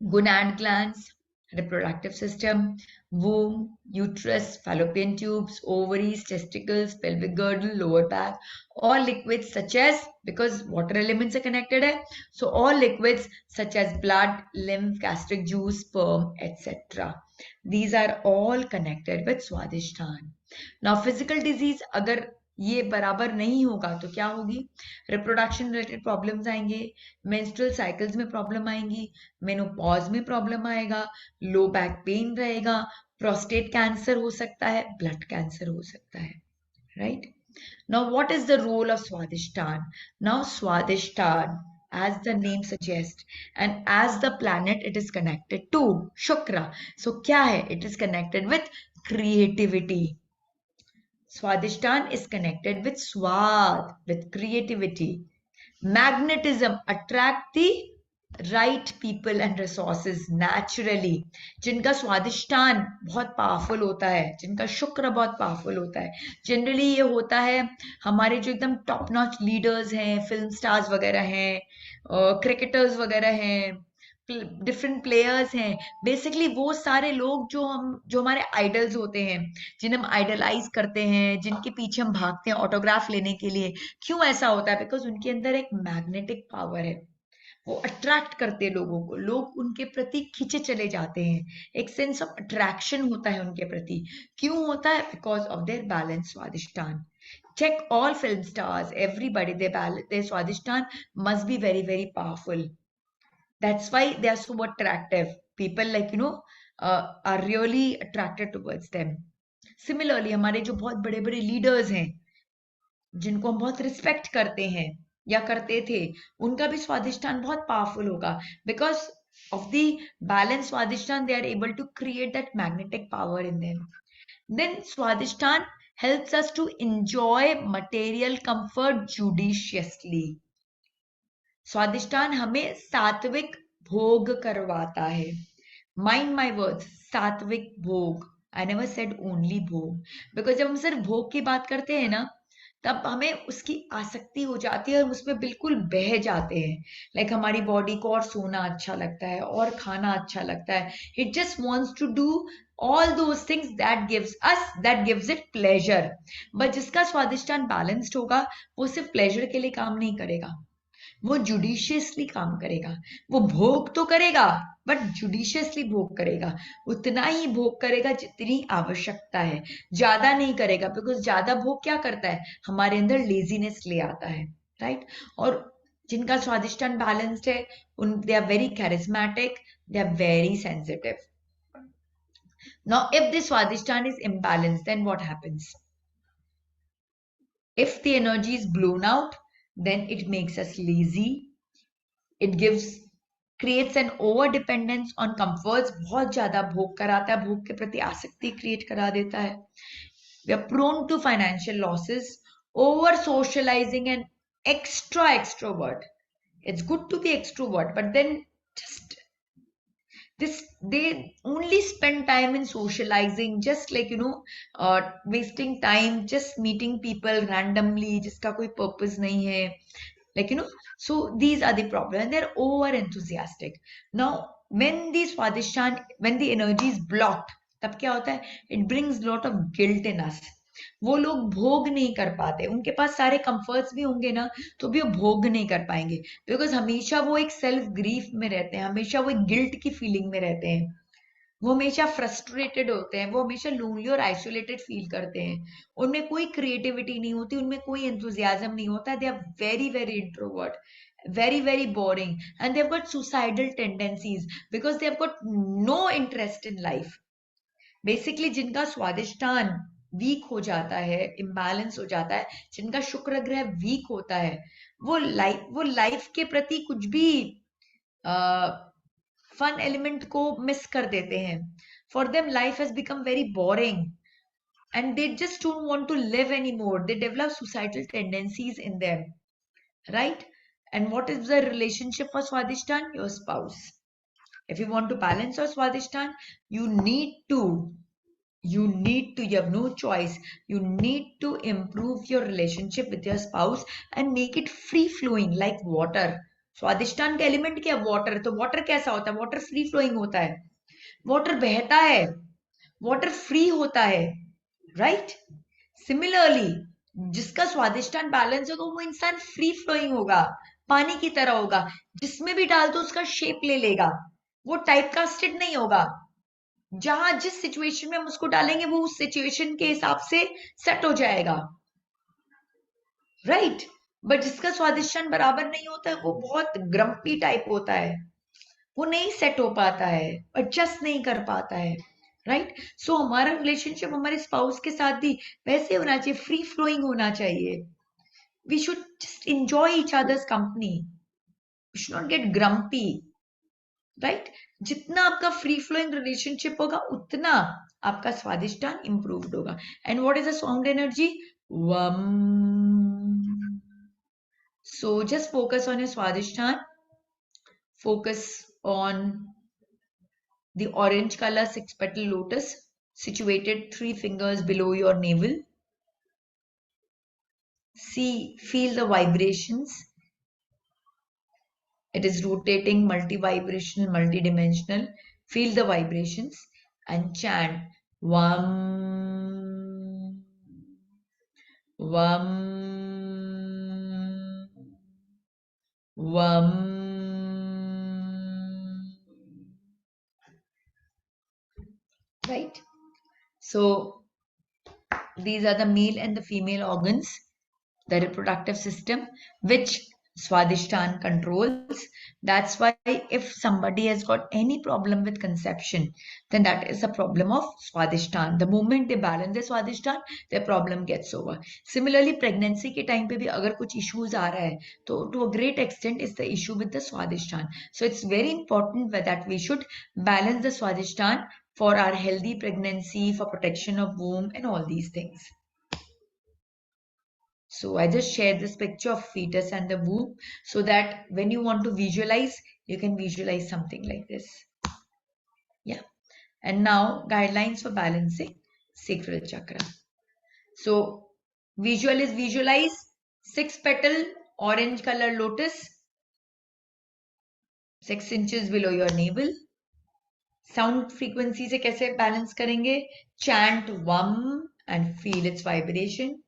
Gonad glands, reproductive system, womb, uterus, fallopian tubes, ovaries, testicles, pelvic girdle, lower back, all liquids such as, because water elements are connected, so all liquids such as blood, lymph, gastric juice, sperm, etc. These are all connected with Swadhisthana. Now physical disease अगर ये बराबर नहीं होगा तो क्या होगी? Reproduction related problems आएंगे, menstrual cycles में प्रॉब्लम आएंगी, मेनोपॉज में प्रॉब्लम आएगा, लो बैक पेन रहेगा, प्रोस्टेट कैंसर हो सकता है, ब्लड कैंसर हो सकता है, right? Now, what is the role of Swadhishthan? Now, Swadhishthan, as the name suggests, and as the planet, it is connected to Shukra. So, kya hai? It is connected with creativity. Swadhishthan is connected with Swad, with creativity. Magnetism, attract the right people and resources naturally. जिनका स्वादिष्टान बहुत powerful होता है, जिनका शुक्र बहुत powerful होता है, generally ये होता है हमारे जो एकदम टॉप नॉच लीडर्स हैं, फिल्म स्टार्स वगैरह हैं, क्रिकेटर्स वगैरह हैं, डिफरेंट प्लेयर्स हैं, बेसिकली वो सारे लोग जो हमारे आइडल्स होते हैं, जिन्हें हम आइडलाइज करते हैं, जिनके पीछे हम भागते हैं ऑटोग्राफ लेने के लिए. क्यों ऐसा होता है? बिकॉज उनके अंदर एक मैग्नेटिक पावर है, वो अट्रैक्ट करते हैं लोगों को, लोग उनके प्रति खींचे चले जाते हैं, एक सेंस ऑफ अट्रैक्शन होता है उनके प्रति. क्यों होता है? Because of their balance Swadhisthana. Check all film stars, everybody, their Swadhishthan must be very, very powerful. That's why they are so attractive. People are really attracted towards them. Similarly, हमारे जो बहुत बड़े बड़े लीडर्स हैं, जिनको हम बहुत रिस्पेक्ट करते हैं या करते थे, उनका भी स्वादिष्टान बहुत पावरफुल होगा. Because of the balanced Swadhishthan, they are able to create that magnetic power in them. Then Swadhishthan helps us to enjoy material comfort judiciously. Swadhisthana हमें सात्विक भोग करवाता है. माइंड माई वर्ड्स, सात्विक भोग. आई नेवर सेड ओनली भोग, because जब हम सिर्फ भोग की बात करते हैं ना, तब हमें उसकी आसक्ति हो जाती है और उसमें बिल्कुल बह जाते हैं. लाइक हमारी बॉडी को और सोना अच्छा लगता है और खाना अच्छा लगता है. It just wants to do all those things that gives it pleasure. But जिसका स्वादिष्टान बैलेंस्ड होगा, वो सिर्फ प्लेजर के लिए काम नहीं करेगा, वो जुडिशियसली काम करेगा. वो भोग तो करेगा बट जुडिशियसली भोग करेगा. उतना ही भोग करेगा जितनी आवश्यकता है, ज्यादा नहीं करेगा. बिकॉज ज्यादा भोग क्या करता है? हमारे अंदर लेजीनेस ले आता है, राइट? और जिनका स्वादिष्टान बैलेंस्ड है, they are very charismatic, they are very sensitive. Now if the Swadhisthana is imbalanced, then what happens? If the energy is blown out, then it makes us lazy. It creates an over dependence on comforts. बहुत ज्यादा भोग कराता है, भोग के प्रति आसक्ति create करा देता है. We are prone to financial losses. Over socializing and extrovert. It's good to be extrovert, but then just they only spend time in socializing, just like wasting time, just meeting people randomly, जिसका कोई purpose नहीं है, so these are the problem, and they're over enthusiastic. Now when the energy is blocked, तब क्या होता है? It brings lot of guilt in us. वो लोग भोग नहीं कर पाते, उनके पास सारे कंफर्ट्स भी होंगे ना, तो भी वो भोग नहीं कर पाएंगे. बिकॉज हमेशा वो एक सेल्फ ग्रीफ में रहते हैं, हमेशा वो एक गिल्ट की फीलिंग में रहते हैं, वो हमेशा फ्रस्ट्रेटेड होते हैं, वो हमेशा लोनली और आइसोलेटेड फील करते हैं. उनमें कोई क्रिएटिविटी नहीं होती, उनमें कोई एंथुजियाज्म नहीं होता. They are very very introvert, very very boring, and they've got suicidal tendencies because they've got no interest in life. Basically जिनका स्वादिष्टान वीक हो जाता है, इम्बैलेंस हो जाता है, जिनका शुक्र ग्रह वीक होता है, वो लाइफ के प्रति कुछ भी फन एलिमेंट को मिस कर देते हैं. For them life has become very boring and they just don't want to live anymore. They develop suicidal tendencies in them, right? And what is the relationship for Swadhishthan? Your spouse. If you want to balance your Swadhishthan, you have no choice. You need to improve your relationship with your spouse and make it free flowing like water. Swadhisthana का element क्या? Water. तो water कैसा होता है? Water free flowing होता है, water बहता है, वाटर फ्री होता है, राइट? सिमिलरली जिसका स्वादिष्टान बैलेंस होगा, वो इंसान फ्री फ्लोइंग होगा, पानी की तरह होगा, जिसमें भी डाल दो उसका शेप ले लेगा, वो टाइप कास्टेड नहीं होगा. जहां जिस सिचुएशन में हम उसको डालेंगे वो उस सिचुएशन के हिसाब से सेट हो जाएगा, राइट। बट जिसका स्वादिष्टान बराबर नहीं होता है वो बहुत ग्रम्पी टाइप होता है, वो नहीं सेट हो पाता है, एडजस्ट नहीं कर पाता है, राइट। सो हमारा रिलेशनशिप हमारे स्पाउस के साथ भी वैसे होना चाहिए, फ्री फ्लोइंग होना चाहिए। We should just enjoy each other's company, we should not get grumpy, right. जितना आपका फ्री फ्लोइंग रिलेशनशिप होगा उतना आपका स्वादिष्टान इंप्रूव्ड होगा। And what is the sound energy? वम। So just focus on your Swadhisthan, focus on the orange color 6 petal lotus situated 3 fingers below your navel. See, feel the vibrations. It is rotating, multi-vibrational, multi-dimensional. Feel the vibrations and chant Vam, Vam, Vam. Right? So, these are the male and the female organs, the reproductive system, which Swadishtan controls. That's why if somebody has got any problem with conception, then that is a problem of Swadishtan. The moment they balance their Swadishtan, their problem gets over. Similarly, pregnancy के time पे भी अगर कुछ issues आ रहा है, तो to a great extent is the issue with the Swadishtan. So it's very important that we should balance the Swadishtan for our healthy pregnancy, for protection of womb and all these things. So I just shared this picture of fetus and the womb so that when you want to visualize, you can visualize something like this. Yeah. And now guidelines for balancing sacral chakra. So visualize 6 petal orange color lotus 6 inches below your navel. Sound frequency से कैसे balance करेंगे? Chant Vam and feel its vibration.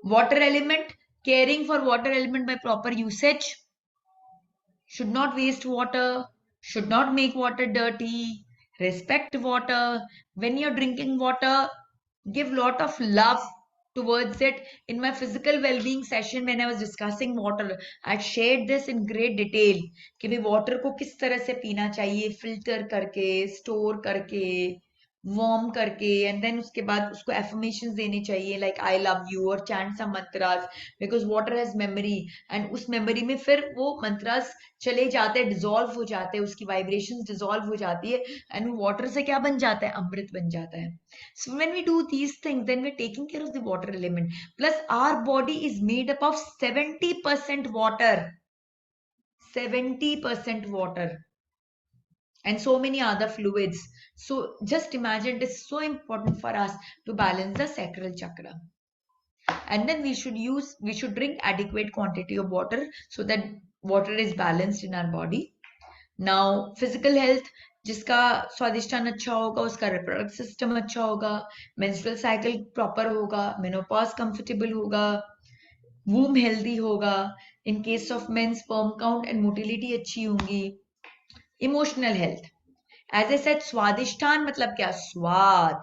Water element, caring for water element by proper usage. Should not waste water, should not make water dirty, respect water. When you're drinking water, give lot of love towards it. In my physical well-being session, when I was discussing water, I shared this in great detail कि भाई water को किस तरह से पीना चाहिए, filter करके, store करके, warm करके, and then उसके बाद उसको affirmations देने चाहिए like I love you और chant some mantras because water has memory and उस memory में फिर वो mantras चले जाते हैं, डिजोल्व हो जाते हैं, उसकी वाइब्रेशंस डिजोल्व हो जाती है एंड वाटर से क्या बन जाता है? अमृत बन जाता है. So when we do these things then we taking care of the water element. Plus our body is made up of 70% water, 70% water and so many other fluids. So just imagine, it is so important for us to balance the sacral chakra. And then we should drink adequate quantity of water so that water is balanced in our body. Now physical health, जिसका स्वादिष्टान अच्छा होगा उसका reproductive system अच्छा होगा, menstrual cycle proper होगा, menopause comfortable होगा, womb healthy होगा, in case of men sperm count and motility अच्छी होंगी. Emotional health, as a said Swadhisthana मतलब क्या? स्वाद.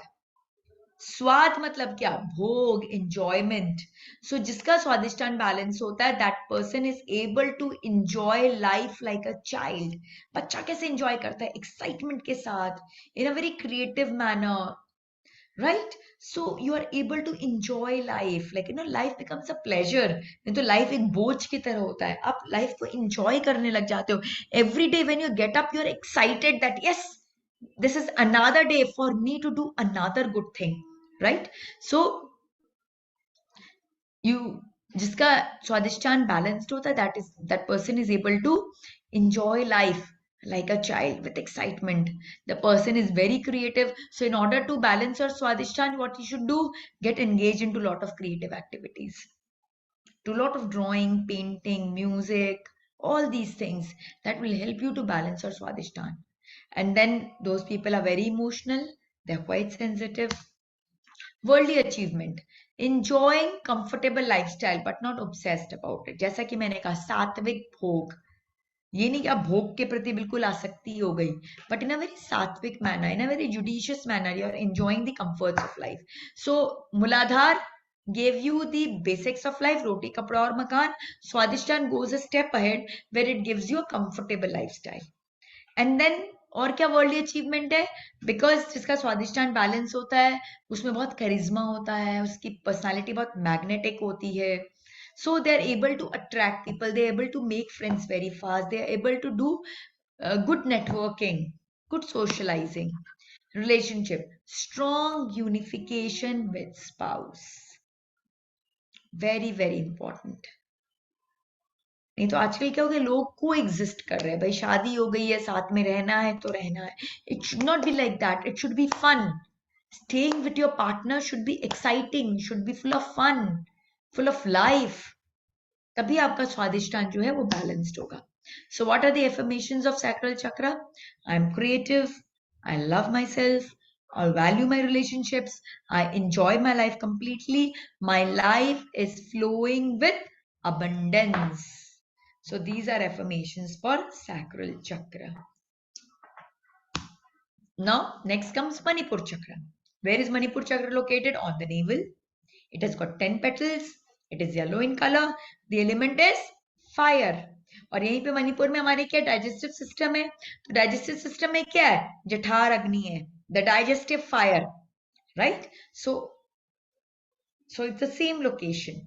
स्वाद मतलब क्या? भोग, enjoyment. So जिसका स्वादिष्टान बैलेंस होता है, that person is able to enjoy life like a child. बच्चा कैसे enjoy करता है? Excitement के साथ, in a very creative manner, right? So you are able to enjoy life, like life becomes a pleasure. नहीं तो life एक बोझ की तरह होता है. आप life को enjoy करने लग जाते हो. Every day when you get up, you're excited that yes, this is another day for me to do another good thing, right? So you, जिसका स्वादिष्टान balanced होता है, that person is able to enjoy life like a child with excitement. The person is very creative. So in order to balance your swadishtan, what you should do, get engaged into a lot of creative activities, do a lot of drawing, painting, music, all these things that will help you to balance your swadishtan. And then those people are very emotional, they're quite sensitive. Worldly achievement, enjoying comfortable lifestyle but not obsessed about it. जैसा कि मैंने कहा, सात्विक भोग, ये नहीं कि आप भोग के प्रति बिल्कुल आसक्ति हो गई, but in a very sattvic manner, in a very judicious manner, you are enjoying the comforts of life. So Muladhar gave you the basics of life, roti kapda और मकान. Swadhisthana goes a step ahead where it gives you a comfortable lifestyle. And then और क्या worldly achievement है, because जिसका Swadhisthana balance होता है उसमें बहुत करिश्मा होता है, उसकी पर्सनालिटी बहुत मैग्नेटिक होती है. So they are able to attract people, they are able to make friends very fast, they are able to do good networking, good socializing, relationship, strong unification with spouse. Very, very important. नहीं तो आजकल क्या हो गया, लोग को exist कर रहे हैं, भाई शादी हो गई है, साथ में रहना है तो रहना है. It should not be like that, it should be fun. Staying with your partner should be exciting, should be full of fun, full of life. तभी आपका स्वादिष्टान जो है वो बैलेंस्ड होगा. So what are the affirmations of sacral chakra? I am creative, I love myself, I value my relationships, I enjoy my life completely, my life is flowing with abundance. So these are affirmations for sacral chakra. Now next comes Manipur chakra. Where is Manipur chakra located? On the navel. It has got 10 petals. It is yellow in color. The element is fire. और यहीं पे मणिपुर में हमारे क्या digestive system है, तो digestive system में क्या है, जठार अग्नि है, the digestive fire, right. So it's the same location.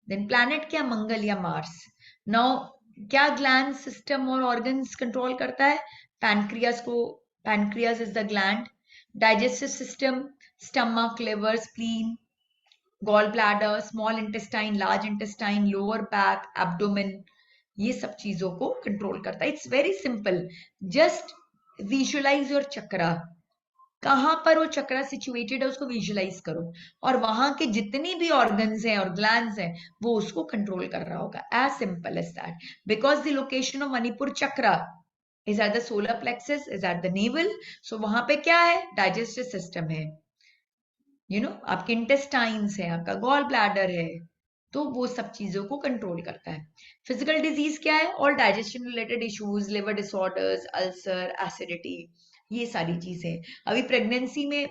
Then planet क्या, मंगल या मार्स. नाउ क्या ग्लैंड सिस्टम और ऑर्गन्स कंट्रोल करता है, पैनक्रियास को, pancreas is the gland. Digestive system, stomach, liver, spleen, gall bladder, small intestine, large intestine, lower back, abdomen, ये सब चीजों को कंट्रोल करता है. It's very simple. Just visualise your chakra. कहां पर वो चक्रा सिचुएटेड है उसको विजुअलाइज करो, और वहां के जितनी भी ऑर्गन्स हैं और ग्लैंड्स हैं वो उसको कंट्रोल कर रहा होगा. As simple as that. Because the location of Manipur chakra is at the solar plexus, is at the navel. सो वहां पे क्या है, डाइजेस्टिव सिस्टम है, आपके इंटेस्टाइन्स है, आपका गॉल ब्लैडर है, तो वो सब चीजों को कंट्रोल करता है. फिजिकल डिजीज क्या है, all digestion related issues, liver disorders, ulcer, acidity, ये सारी चीजें. अभी प्रेगनेंसी में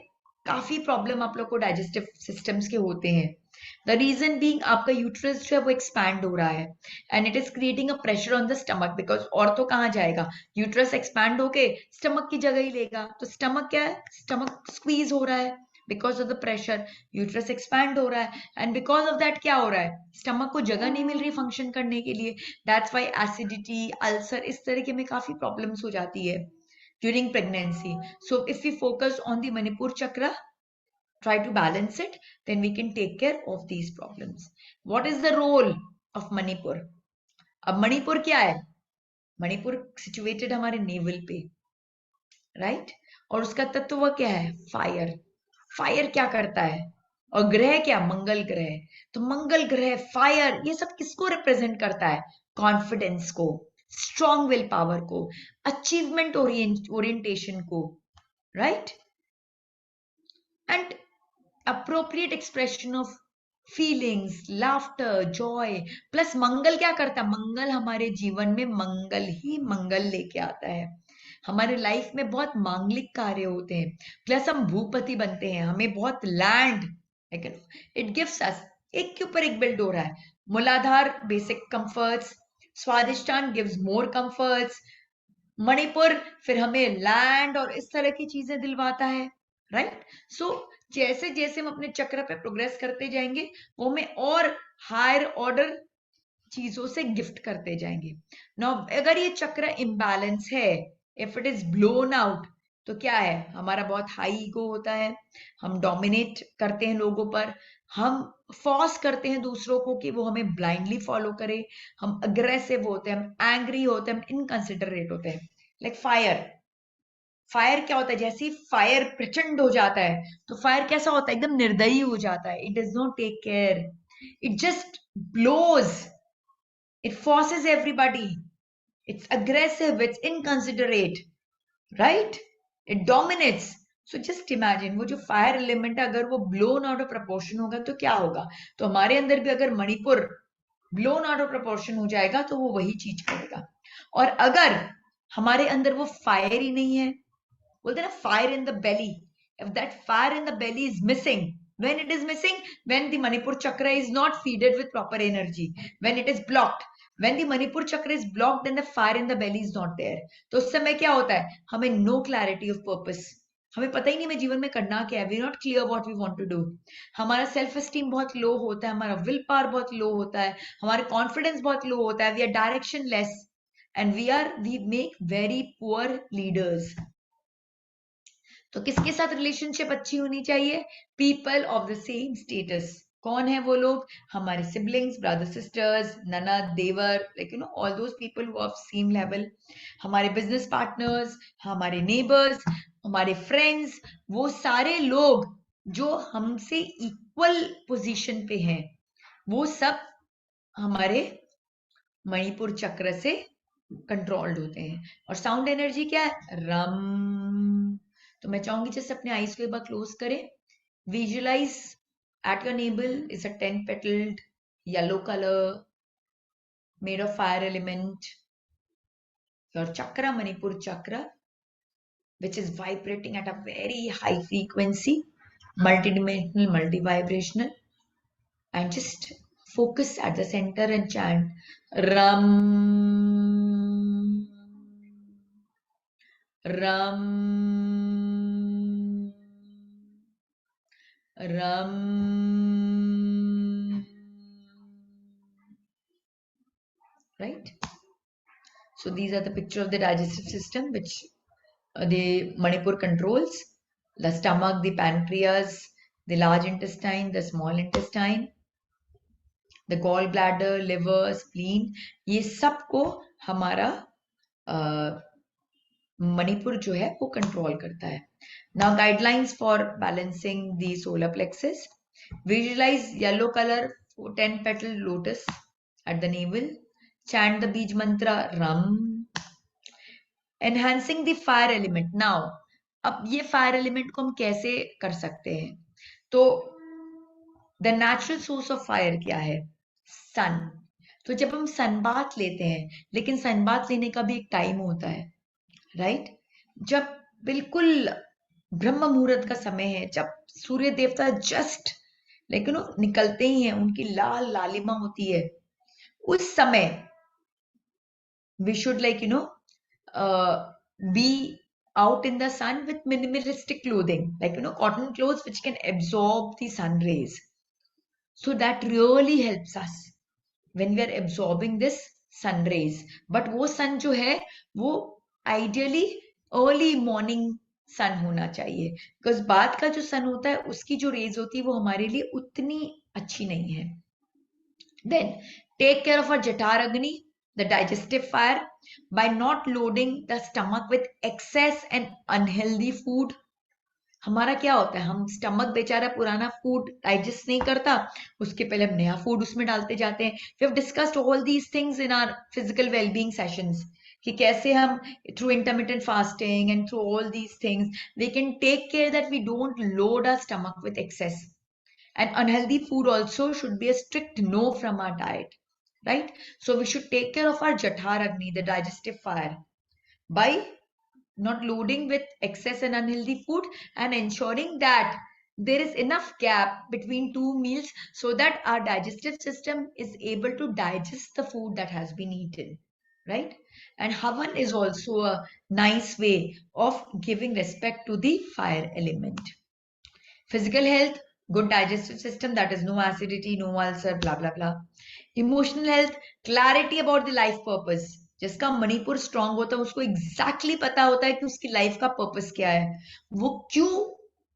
काफी प्रॉब्लम आप लोग को डाइजेस्टिव सिस्टम्स के होते हैं. द रीजन बीइंग आपका यूट्रस जो है वो एक्सपैंड हो रहा है and it is creating a pressure on the stomach, because और तो कहाँ जाएगा, यूट्रस एक्सपैंड होके स्टमक की जगह ही लेगा, तो स्टमक क्या है, स्टमक स्क्वीज हो रहा है because of the pressure. Uterus expand हो रहा है एंड बिकॉज ऑफ दैट क्या हो रहा है, स्टमक को जगह नहीं मिल रही फंक्शन करने के लिए. दैट्स वाई एसिडिटी, अल्सर, इस तरीके में काफी प्रॉब्लम्स हो जाती है during pregnancy. So if we focus on the Manipur chakra, try to balance it, then we can take care of these problems. What is the role of Manipur? अब मणिपुर क्या है, मणिपुर सिचुएटेड हमारे नेवल पे, right. और उसका तत्व क्या है, फायर. फायर क्या करता है, और ग्रह क्या, मंगल ग्रह. तो मंगल ग्रह, फायर, ये सब किसको रिप्रेजेंट करता है, कॉन्फिडेंस को, स्ट्रॉन्ग विल पावर को, अचीवमेंट ओरिएंटेशन को, right. And appropriate expression of feelings, laughter, joy. Plus Mangal क्या करता है, मंगल हमारे जीवन में मंगल ही मंगल लेके आता है. हमारे लाइफ में बहुत मांगलिक कार्य होते हैं, प्लस हम भूपति बनते हैं, हमें बहुत लैंड, इट गिव्स अस, एक के ऊपर एक बिल्ड हो रहा है. मूलाधार बेसिक कंफर्ट्स, स्वादिष्टान गिव्स मोर कंफर्ट्स, मणिपुर फिर हमें लैंड और इस तरह की चीजें दिलवाता है, राइट. सो जैसे जैसे हम अपने चक्र पे प्रोग्रेस करते जाएंगे वो हमें और हायर ऑर्डर चीजों से गिफ्ट करते जाएंगे. नाउ अगर ये चक्र इम्बैलेंस है, if it is blown out, तो क्या है, हमारा बहुत हाई ईगो होता है, हम डोमिनेट करते हैं लोगों पर, हम फोर्स करते हैं दूसरों को कि वो हमें ब्लाइंडली फॉलो करे, हम अग्रेसिव होते हैं, हम एंग्री होते हैं, हम इनकंसिडरेट होते हैं. लाइक फायर, फायर क्या होता है, जैसे फायर प्रचंड हो जाता है तो फायर कैसा होता है, एकदम निर्दयी हो जाता है. It does not take care, it just blows, it forces everybody, it's aggressive, it's inconsiderate, right, it dominates. So just imagine वो जो फायर एलिमेंट है अगर वो blown out of proportion होगा तो क्या होगा. तो हमारे अंदर भी अगर Manipur blown out of proportion हो जाएगा तो वो वही चीज करेगा। और अगर हमारे अंदर वो फायर ही नहीं है, बोलते हैं ना fire in the belly, if that fire in the belly is missing, when it is missing, when the Manipur chakra is not feeded with proper energy, when it is blocked, when the Manipur chakra is blocked and the fire in the belly is not there, तो उस समय क्या होता है, हमें no clarity of purpose, हमें पता ही नहीं मैं जीवन में करना क्या है, we not clear what we want to do, हमारा सेल्फ एस्टीम बहुत लो होता है, हमारा विल पावर बहुत लो होता है, हमारे कॉन्फिडेंस बहुत लो होता है, we are directionless and we make very poor leaders. तो किसके साथ रिलेशनशिप अच्छी होनी चाहिए, people of the same status. कौन है वो लोग, हमारे सिबलिंग्स, ब्रदर सिस्टर्स, ननद, देवर, like all those people who of same level, हमारे बिजनेस पार्टनर्स, हमारे नेबर्स, हमारे फ्रेंड्स, वो सारे लोग जो हमसे इक्वल पोजीशन पे हैं, वो सब हमारे मणिपुर चक्र से कंट्रोल्ड होते हैं। और साउंड एनर्जी क्या है, रम। तो मैं चाहूंगी जैसे अपने आईज को एक बार क्लोज करें, visualise at your navel is a 10 petaled yellow color made of fire element, your chakra, Manipur chakra, which is vibrating at a very high frequency, multidimensional, multi-vibrational, and just focus at the center and chant Ram, Ram, Ram. Right? So these are the picture of the digestive system which the Manipur controls, the stomach, the pancreas, the large intestine, the small intestine, the gallbladder, liver, spleen, ये सबको हमारा मणिपुर जो है वो control करता है। Now guidelines for balancing the solar plexus. Visualize yellow color 10 petal lotus at the navel. Chant the beej mantra Ram. Enhancing the fire element. Now अब ये फायर एलिमेंट को हम कैसे कर सकते हैं, तो the natural source of fire क्या है, सन। तो जब हम सनबाथ लेते हैं, लेकिन सनबाथ लेने का भी एक टाइम होता है, राइट? जब बिल्कुल ब्रह्म मुहूर्त का समय है, जब सूर्य देवता जस्ट निकलते ही हैं, उनकी लाल लालिमा होती है, उस समय we should be out in the sun with minimalistic clothing, cotton clothes which can absorb the sun rays, so that really helps us when we are absorbing this sun rays. But वो sun जो है वो ideally early morning sun होना चाहिए, because बाद का जो sun होता है उसकी जो rays होती है वो हमारे लिए उतनी अच्छी नहीं है। Then take care of our Jatar Agni, the digestive fire, by not loading the stomach with excess and unhealthy food. हमारा क्या होता है, हम स्टमक बेचारा पुराना फूड डाइजेस्ट नहीं करता, उसके पहले हम नया फूड उसमें डालते जाते हैं। We have discussed all these things in our physical wellbeing sessions, कि कैसे हम through intermittent fasting and through all these things we can take care that we don't load our stomach with excess. And unhealthy food also should be a strict no from our diet, right? So we should take care of our Jathar Agni, the digestive fire, by not loading with excess and unhealthy food and ensuring that there is enough gap between two meals so that our digestive system is able to digest the food that has been eaten, right? And Havan is also a nice way of giving respect to the fire element. Physical health, good digestive system, that is no acidity, no ulcer, blah blah blah. Emotional health, clarity about the life purpose. जिसका Manipur strong होता है उसको exactly पता होता है कि उसकी life का पर्पस क्या है, वो क्यों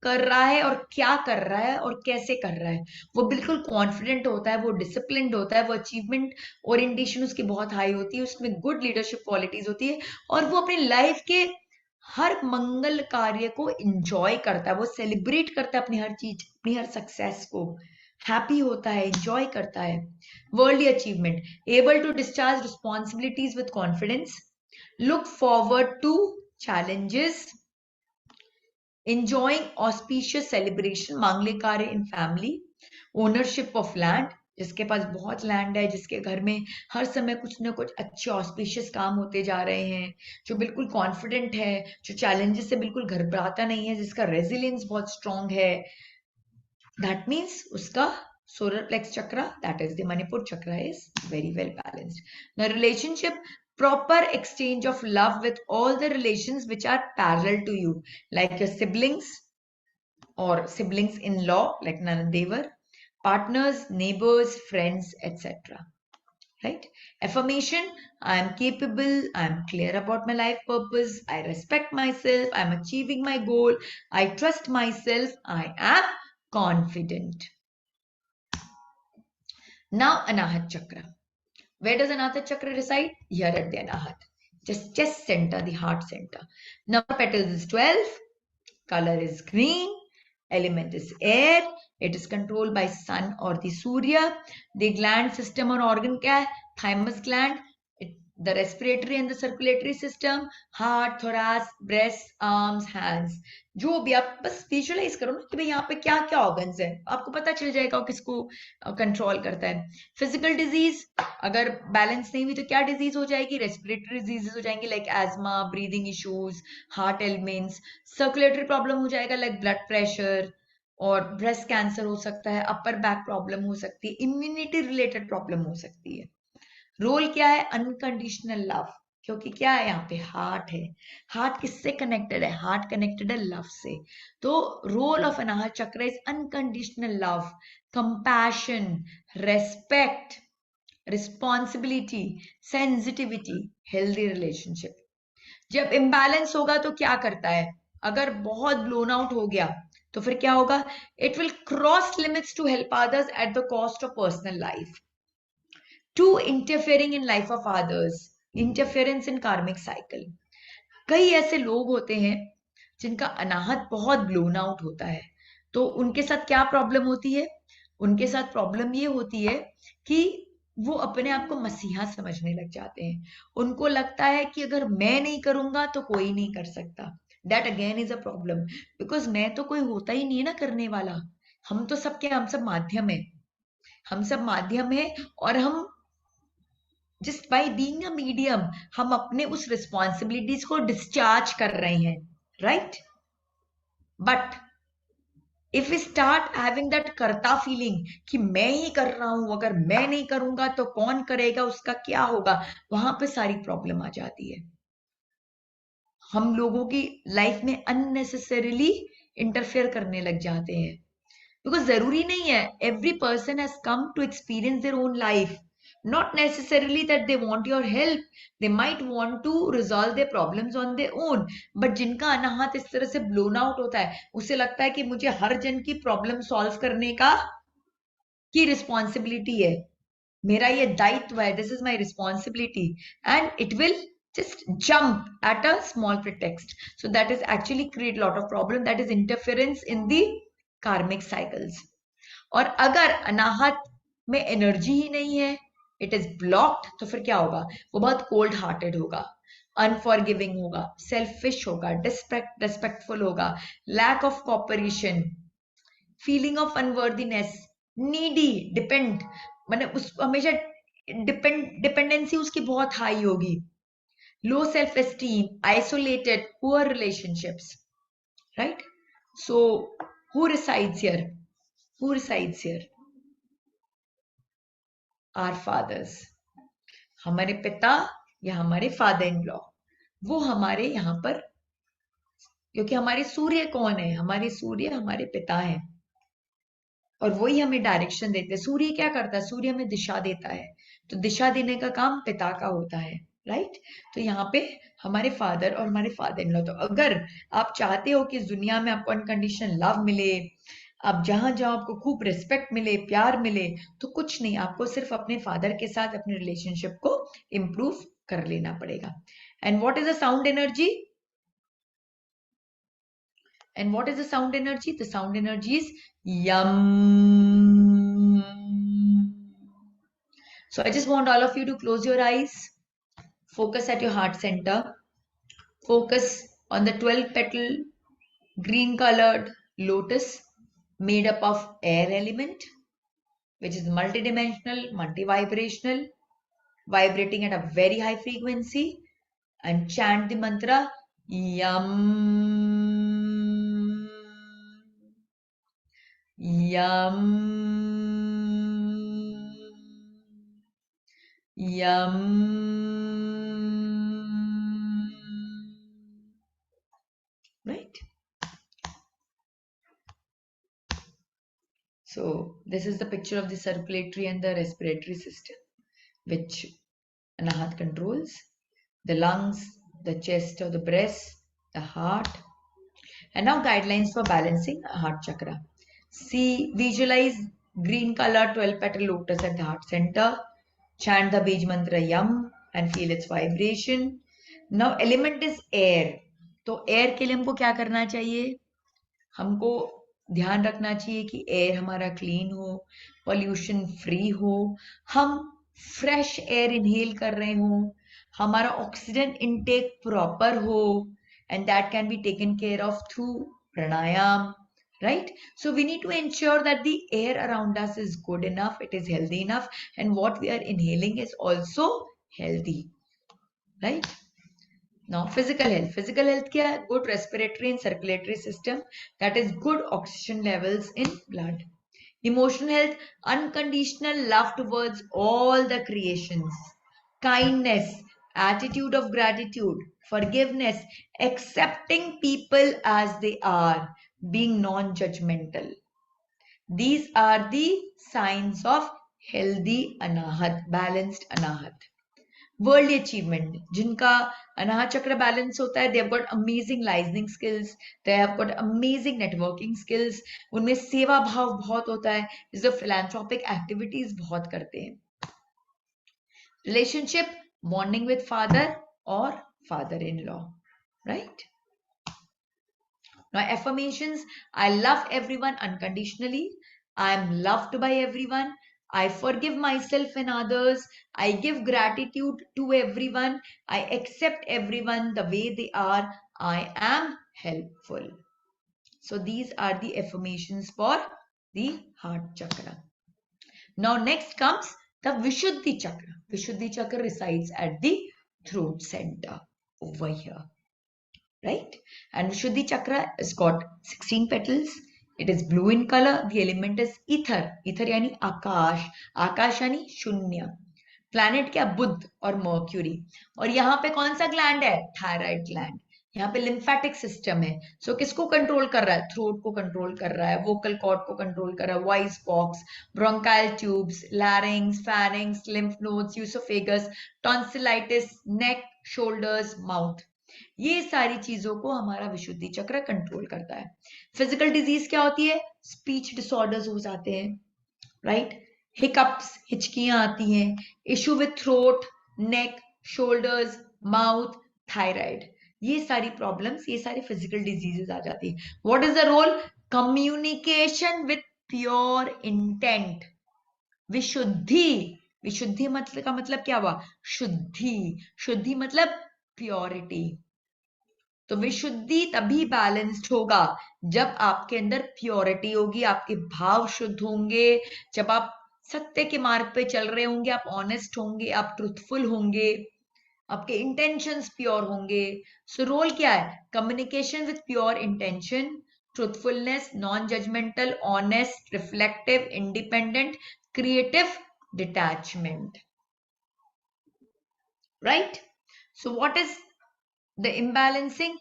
कर रहा है और क्या कर रहा है और कैसे कर रहा है। वो बिल्कुल कॉन्फिडेंट होता है, वो डिसिप्लिन्ड होता है, वो अचीवमेंट ओरिएंटेशन उसकी बहुत हाई होती है, उसमें गुड लीडरशिप क्वालिटीज होती है, और वो अपनी लाइफ के हर मंगल कार्य को एंजॉय करता है, वो सेलिब्रेट करता है अपनी हर चीज, अपनी हर सक्सेस को, हैप्पी होता है, एंजॉय करता है। Worldly achievement, able to discharge responsibilities with confidence, look forward to challenges, enjoying auspicious celebration, mangle कार्य in family, ownership of land, जिसके पास बहुत लैंड है, जिसके घर में हर समय कुछ ना कुछ अच्छे ऑस्पिशियस काम होते जा रहे हैं, जो बिल्कुल कॉन्फिडेंट है, जो चैलेंजेस से बिल्कुल घबराता नहीं है, जिसका रेजिलियंस बहुत स्ट्रांग है, दैट मीन्स उसका solar plex chakra, that is the Manipur chakra, is very well balanced. The relationship, proper exchange of love with all the relations which are parallel to you, like your siblings or siblings in law, like Nanadevar, partners, neighbors, friends, etc. Right? Affirmation: I am capable, I am clear about my life purpose, I respect myself, I am achieving my goal, I trust myself, I am confident. Now Anahat chakra. Where does Anahat chakra reside? Here at the Anahat. Just chest center, the heart center. Number of petals is 12. Color is green. Element is air. It is controlled by sun or the Surya. The gland system or organ क्या है? Thymus gland. The respiratory and the circulatory system, heart, thorax, breast, arms, hands. जो भी आप बस visualise करो ना कि भाई यहाँ पे क्या क्या ऑर्गन्स है, आपको पता चल जाएगा किसको कंट्रोल करता है. फिजिकल डिजीज, अगर बैलेंस नहीं हुई तो क्या डिजीज हो जाएगी? रेस्पिरेटरी डिजीजेस हो जाएंगी, like asthma, breathing issues, heart elements. Circulatory problem हो जाएगा, लाइक ब्लड प्रेशर, और ब्रेस्ट कैंसर हो सकता है, अपर बैक प्रॉब्लम हो सकती है, इम्यूनिटी रिलेटेड प्रॉब्लम हो सकती है. रोल क्या है? अनकंडीशनल लव, क्योंकि क्या है यहाँ पे? हार्ट है. हार्ट किससे कनेक्टेड है? हार्ट कनेक्टेड है लव से. तो रोल ऑफ अनाहत चक्र is unconditional love, compassion, respect, responsibility, sensitivity, healthy relationship. जब इम्बैलेंस होगा तो क्या करता है? अगर बहुत ब्लोन आउट हो गया तो फिर क्या होगा? It will cross limits to help others at the cost of personal life. To interfering in life of others, interference in karmic cycle. कई ऐसे लोग होते हैं जिनका अनाहत बहुत ब्लोन आउट होता है, तो उनके साथ क्या प्रॉब्लम होती है? उनके साथ प्रॉब्लम ये होती है कि वो अपने आप को मसीहा समझने लग जाते हैं. उनको लगता है कि अगर मैं नहीं करूंगा तो कोई नहीं कर सकता. That again is a problem, because मैं तो कोई होता ही नहीं है ना करने वाला. हम तो सबके, हम सब माध्यम है, हम सब माध्यम है, और हम just by being a medium हम अपने उस रिस्पॉन्सिबिलिटीज को डिस्चार्ज कर रहे हैं, right? But if we start having that karta feeling कि मैं ही कर रहा हूं, अगर मैं नहीं करूंगा तो कौन करेगा, उसका क्या होगा, वहां पे सारी प्रॉब्लम आ जाती है. हम लोगों की लाइफ में अननेसेसरीली इंटरफेयर करने लग जाते हैं, बिकॉज जरूरी नहीं है. Every person has come to experience their own life. Not necessarily that they want your help. They might want to resolve their problems on their own. But जिनका अनाहत इस तरह से blown out होता है, उसे लगता है कि मुझे हर जन की प्रॉब्लम सॉल्व करने की रिस्पॉन्सिबिलिटी है, मेरा ये दायित्व है, this is my responsibility, and it will just jump at a small pretext. So that is actually create lot of problem. That is interference in the karmic cycles. और अगर अनाहत में एनर्जी ही नहीं है, इट इज ब्लॉक्ड, तो फिर क्या होगा? वो बहुत कोल्ड हार्टेड होगा, अनफॉरगिविंग होगा, सेल्फिश होगा, डिस्पेक्टफुल होगा, lack of cooperation, feeling of unworthiness, needy, depend, मतलब उस हमेशा डिपेंडेंसी उसकी बहुत हाई होगी, low self esteem, isolated, poor relationships, right? So who resides here? Who resides here? Our fathers. हमारे पिता या हमारे फादर इन लॉ, वो हमारे यहाँ पर, क्योंकि हमारे सूर्य कौन है? हमारे सूर्य हमारे पिता हैं, और वही हमें डायरेक्शन देते हैं. सूर्य क्या करता है? सूर्य हमें दिशा देता है, तो दिशा देने का काम पिता का होता है, राइट? तो यहाँ पे हमारे फादर और हमारे फादर इन लॉ. तो अगर आप चाहते हो कि इस दुनिया में आपको अनकंडीशनल लव मिले, आप जहां जहां आपको खूब रिस्पेक्ट मिले, प्यार मिले, तो कुछ नहीं, आपको सिर्फ अपने फादर के साथ अपने रिलेशनशिप को इंप्रूव कर लेना पड़ेगा. And what is the sound energy? And what is the sound energy? The sound energy is yum. So I just want all of you to close your eyes, focus at your heart center, focus on the 12 petal green colored lotus made up of air element. which is multidimensional, multi-vibrational, vibrating at a very high frequency, and chant the mantra Yam, Yam, Yam. Right? So this is the picture of the circulatory and the respiratory system, which Anahat controls. The lungs, the chest or the breast, the heart. And now guidelines for balancing a heart chakra. See, visualize green color 12 petal lotus at the heart center. Chant the Bij mantra Yam and feel its vibration. Now element is air. तो air के लिए हमको क्या करना चाहिए? हमको ध्यान रखना चाहिए कि एयर हमारा क्लीन हो, पॉल्यूशन फ्री हो, हम फ्रेश एयर इनहेल कर रहे हो, हमारा ऑक्सीजन इनटेक प्रॉपर हो, and that can be taken care of through pranayam, right? So we need to ensure that the air around us is good enough, it is healthy enough, and what we are inhaling is also healthy, right? Now, physical health. Physical health kya? Good respiratory and circulatory system. That is good oxygen levels in blood. Emotional health, unconditional love towards all the creations. Kindness, attitude of gratitude, forgiveness, accepting people as they are, being non-judgmental. These are the signs of healthy anahat, balanced anahat. Worldly achievement, जिनका अनाहत चक्र balance होता है, they have got amazing listening skills, they have got amazing networking skills, उनमें सेवा भाव बहुत होता है, जो philanthropic activities बहुत करते हैं. Relationship, bonding with father or father-in-law, right? Now affirmations, I love everyone unconditionally, I am loved by everyone, I forgive myself and others, I give gratitude to everyone, I accept everyone the way they are, I am helpful. So these are the affirmations for the heart chakra. Now next comes the Vishuddhi chakra. Vishuddhi chakra resides at the throat center over here. Right? And Vishuddhi chakra has got 16 petals. It is blue in color. The element is ether. Ether यानी आकाश. आकाश यानी शून्य. Planet क्या? बुध और mercury. और यहाँ पे कौन सा ग्लैंड है? Thyroid gland. यहाँ पे लिम्फेटिक सिस्टम है. सो किसको कंट्रोल कर रहा है? थ्रोट को कंट्रोल कर रहा है, वोकल कॉर्ड को कंट्रोल कर रहा है, voice box, bronchial tubes, larynx, pharynx, lymph nodes, oesophagus, tonsillitis, neck, shoulders, mouth. ये सारी चीजों को हमारा विशुद्धि चक्र कंट्रोल करता है. फिजिकल डिजीज क्या होती है? स्पीच डिसऑर्डर्स हो जाते हैं, राइट? हिकअप्स, हिचकियां आती हैं, issue with throat, neck, shoulders, mouth, thyroid. ये सारी प्रॉब्लम्स, ये सारी फिजिकल डिजीजेस आ जाती है. What is the role? Communication with pure intent. Vishuddhi. Vishuddhi मतलब का मतलब क्या हुआ? शुद्धि. शुद्धि मतलब प्योरिटी. तो विशुद्धि तभी बैलेंस्ड होगा जब आपके अंदर प्योरिटी होगी, आपके भाव शुद्ध होंगे, जब आप सत्य के मार्ग पे चल रहे होंगे, आप ऑनेस्ट होंगे, आप ट्रूथफुल होंगे, आपके इंटेंशंस प्योर होंगे. सो रोल क्या है? Communication with pure intention, truthfulness, non judgmental, honest, reflective, independent, creative, detachment. Right? So what is the imbalancing?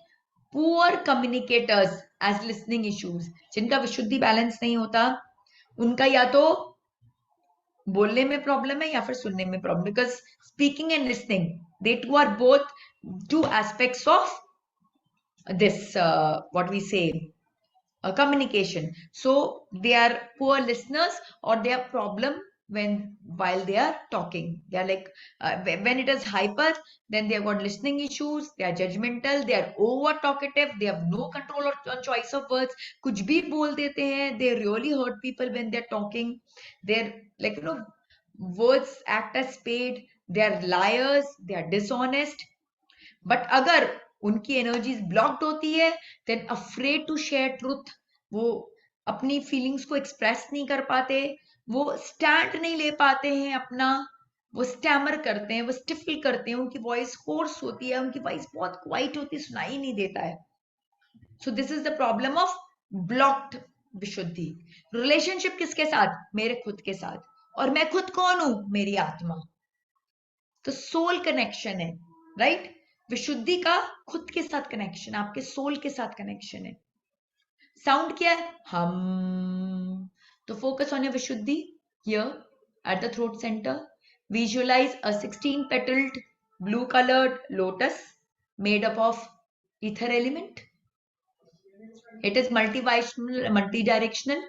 Poor communicators as listening issues. जिनका विशुद्धि बैलेंस नहीं होता, उनका या तो बोलने में प्रॉब्लम है या फिर सुनने में problem. Because speaking and listening, they two are both two aspects of this what we say communication. So they are poor listeners, or they have problem while they are talking. They are like when it is hyper, then they have got listening issues, they are judgmental, they are over talkative, they have no control on choice of words. कुछ भी बोल देते हैं. They really hurt people when they are talking. They're like, words act as spade. They are liars, they are dishonest. But अगर उनकी energies blocked होती है, then afraid to share truth. वो अपनी फीलिंग्स को एक्सप्रेस नहीं कर पाते, वो स्टैंड नहीं ले पाते हैं अपना, वो स्टैमर करते हैं, वो स्टिफल करते हैं, उनकी वॉइस होर्स होती है, उनकी वॉइस बहुत क्वाइट होती है, सुनाई नहीं देता है. So this is the problem of blocked Vishuddhi. Relationship किसके साथ? मेरे खुद के साथ. और मैं खुद कौन हूं? मेरी आत्मा. तो सोल कनेक्शन है, राइट? विशुद्धि का खुद के साथ कनेक्शन, आपके सोल के साथ कनेक्शन है. साउंड क्या है? हम. तो focus on your Vishuddhi here at the throat center. Visualize a 16 petaled blue colored lotus made up of ether element. It is multi-directional.